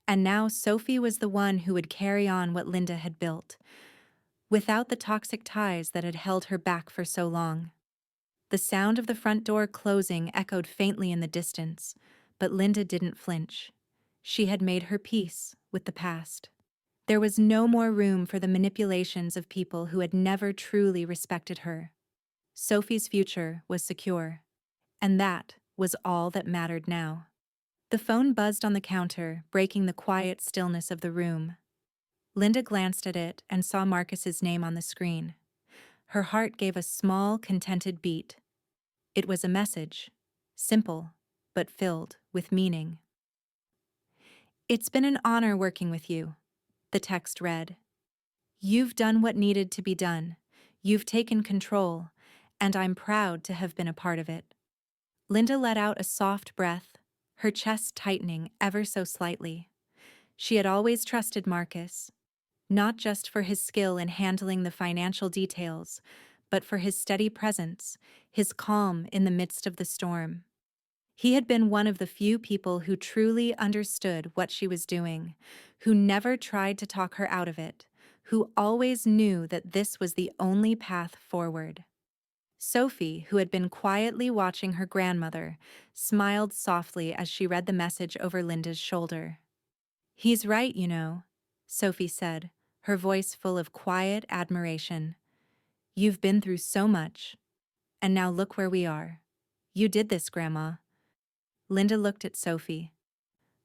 and now Sophie was the one who would carry on what Linda had built, without the toxic ties that had held her back for so long. The sound of the front door closing echoed faintly in the distance, but Linda didn't flinch. She had made her peace with the past. There was no more room for the manipulations of people who had never truly respected her. Sophie's future was secure, and that was all that mattered now. The phone buzzed on the counter, breaking the quiet stillness of the room. Linda glanced at it and saw Marcus's name on the screen. Her heart gave a small, contented beat. It was a message, simple, but filled with meaning. "It's been an honor working with you," the text read. "You've done what needed to be done. You've taken control, and I'm proud to have been a part of it." Linda let out a soft breath, her chest tightening ever so slightly. She had always trusted Marcus, not just for his skill in handling the financial details, but for his steady presence, his calm in the midst of the storm. He had been one of the few people who truly understood what she was doing, who never tried to talk her out of it, who always knew that this was the only path forward. Sophie, who had been quietly watching her grandmother, smiled softly as she read the message over Linda's shoulder. "He's right, you know," Sophie said, her voice full of quiet admiration. "You've been through so much. And now look where we are. You did this, Grandma." Linda looked at Sophie,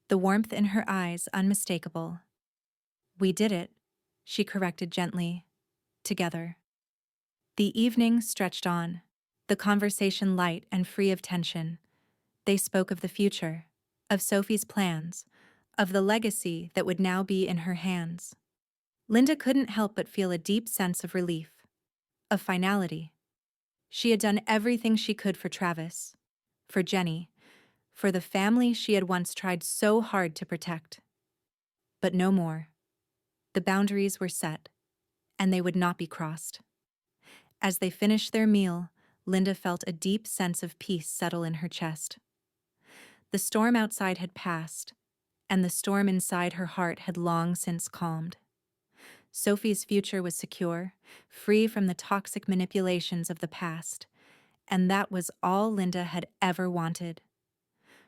the warmth in her eyes unmistakable. "We did it," she corrected gently. "Together." The evening stretched on, the conversation light and free of tension. They spoke of the future, of Sophie's plans, of the legacy that would now be in her hands. Linda couldn't help but feel a deep sense of relief, of finality. She had done everything she could for Travis, for Jenny, for the family she had once tried so hard to protect. But no more. The boundaries were set, and they would not be crossed. As they finished their meal, Linda felt a deep sense of peace settle in her chest. The storm outside had passed, and the storm inside her heart had long since calmed. Sophie's future was secure, free from the toxic manipulations of the past, and that was all Linda had ever wanted.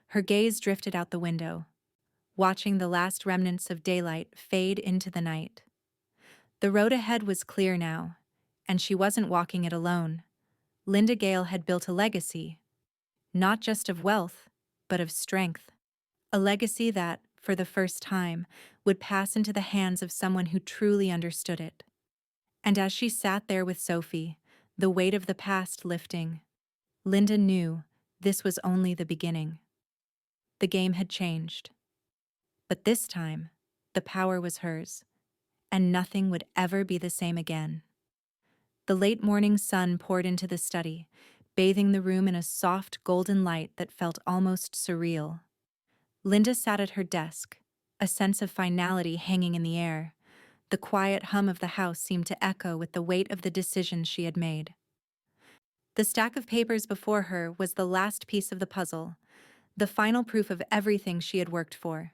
Her gaze drifted out the window, watching the last remnants of daylight fade into the night. The road ahead was clear now, and she wasn't walking it alone. Linda Gale had built a legacy, not just of wealth, but of strength. A legacy that, for the first time, would pass into the hands of someone who truly understood it. And as she sat there with Sophie, the weight of the past lifting, Linda knew this was only the beginning. The game had changed. But this time, the power was hers, and nothing would ever be the same again. The late morning sun poured into the study, bathing the room in a soft golden light that felt almost surreal. Linda sat at her desk, a sense of finality hanging in the air. The quiet hum of the house seemed to echo with the weight of the decisions she had made. The stack of papers before her was the last piece of the puzzle, the final proof of everything she had worked for.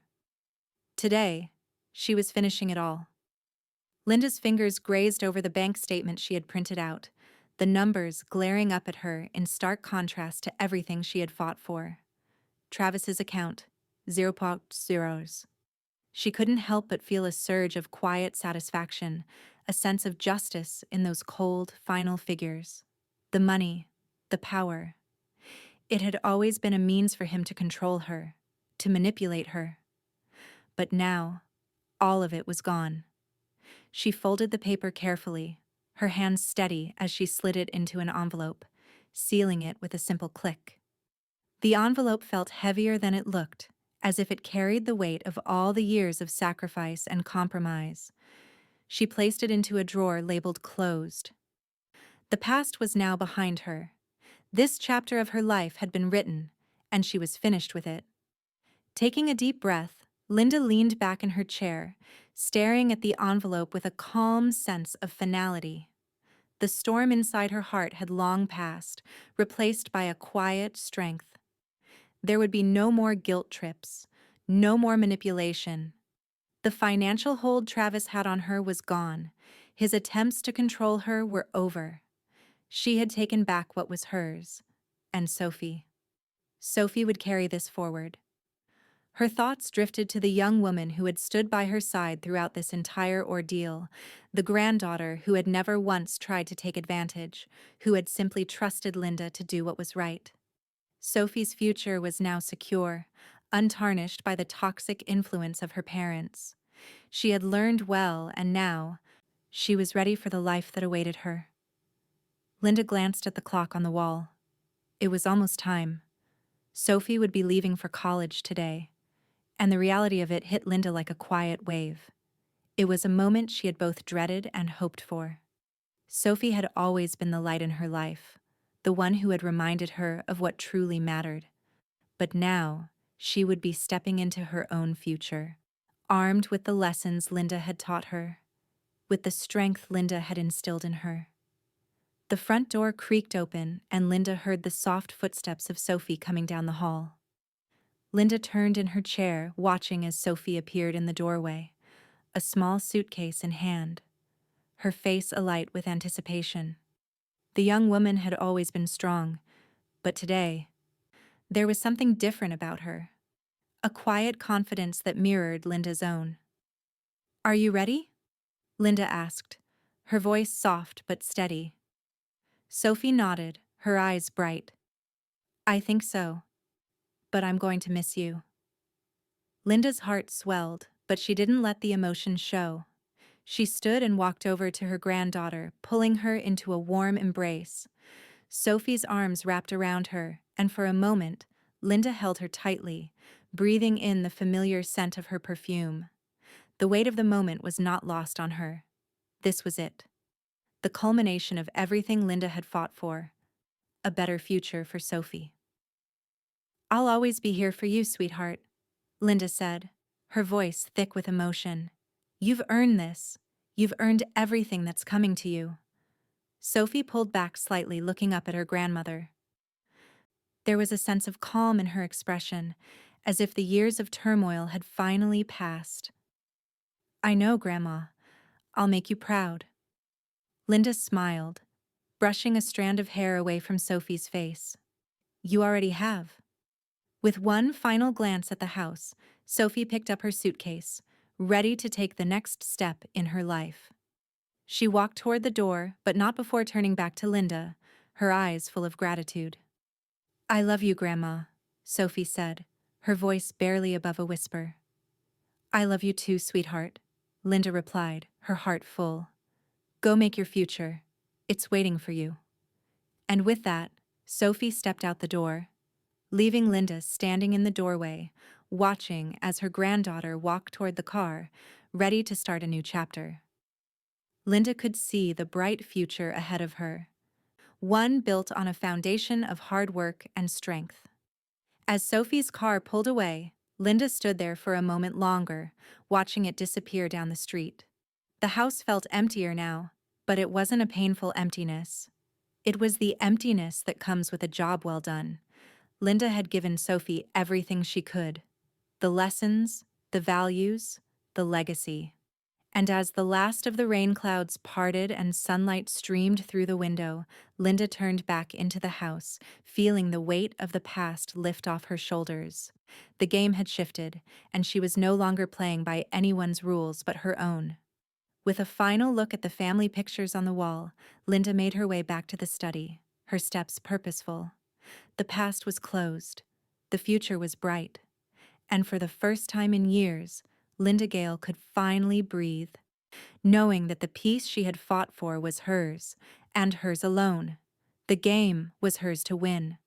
Today, she was finishing it all. Linda's fingers grazed over the bank statement she had printed out, the numbers glaring up at her in stark contrast to everything she had fought for. Travis's account, 0.0. She couldn't help but feel a surge of quiet satisfaction, a sense of justice in those cold, final figures. The money, the power. It had always been a means for him to control her, to manipulate her. But now, all of it was gone. She folded the paper carefully, her hands steady as she slid it into an envelope, sealing it with a simple click. The envelope felt heavier than it looked, as if it carried the weight of all the years of sacrifice and compromise. She placed it into a drawer labeled closed. The past was now behind her. This chapter of her life had been written, and she was finished with it. Taking a deep breath, Linda leaned back in her chair, staring at the envelope with a calm sense of finality. The storm inside her heart had long passed, replaced by a quiet strength. There would be no more guilt trips, no more manipulation. The financial hold Travis had on her was gone. His attempts to control her were over. She had taken back what was hers. And Sophie. Sophie would carry this forward. Her thoughts drifted to the young woman who had stood by her side throughout this entire ordeal, the granddaughter who had never once tried to take advantage, who had simply trusted Linda to do what was right. Sophie's future was now secure, untarnished by the toxic influence of her parents. She had learned well, and now, she was ready for the life that awaited her. Linda glanced at the clock on the wall. It was almost time. Sophie would be leaving for college today, and the reality of it hit Linda like a quiet wave. It was a moment she had both dreaded and hoped for. Sophie had always been the light in her life, the one who had reminded her of what truly mattered. But now, she would be stepping into her own future, armed with the lessons Linda had taught her, with the strength Linda had instilled in her. The front door creaked open, and Linda heard the soft footsteps of Sophie coming down the hall. Linda turned in her chair, watching as Sophie appeared in the doorway, a small suitcase in hand. her face alight with anticipation. The young woman had always been strong, but today, there was something different about her. A quiet confidence that mirrored Linda's own. "Are you ready?" Linda asked, her voice soft but steady. Sophie nodded, her eyes bright. "I think so, but I'm going to miss you." Linda's heart swelled, but she didn't let the emotion show. She stood and walked over to her granddaughter, pulling her into a warm embrace. Sophie's arms wrapped around her, and for a moment, Linda held her tightly, breathing in the familiar scent of her perfume. The weight of the moment was not lost on her. This was it. The culmination of everything Linda had fought for. A better future for Sophie. "I'll always be here for you, sweetheart," Linda said, her voice thick with emotion. "You've earned this. You've earned everything that's coming to you." Sophie pulled back slightly, looking up at her grandmother. There was a sense of calm in her expression, as if the years of turmoil had finally passed. "I know, Grandma. I'll make you proud." Linda smiled, brushing a strand of hair away from Sophie's face. "You already have." With one final glance at the house, Sophie picked up her suitcase, ready to take the next step in her life. She walked toward the door, but not before turning back to Linda, her eyes full of gratitude. "I love you, Grandma," Sophie said, her voice barely above a whisper. "I love you too, sweetheart," Linda replied, her heart full. "Go make your future. It's waiting for you." And with that, Sophie stepped out the door, leaving Linda standing in the doorway, watching as her granddaughter walked toward the car, ready to start a new chapter. Linda could see the bright future ahead of her, one built on a foundation of hard work and strength. As Sophie's car pulled away, Linda stood there for a moment longer, watching it disappear down the street. The house felt emptier now, but it wasn't a painful emptiness. It was the emptiness that comes with a job well done. Linda had given Sophie everything she could. The lessons, the values, the legacy. And as the last of the rain clouds parted and sunlight streamed through the window, Linda turned back into the house, feeling the weight of the past lift off her shoulders. The game had shifted, and she was no longer playing by anyone's rules but her own. With a final look at the family pictures on the wall, Linda made her way back to the study, her steps purposeful. The past was closed. The future was bright. And for the first time in years, Linda Gale could finally breathe, knowing that the peace she had fought for was hers, and hers alone. The game was hers to win.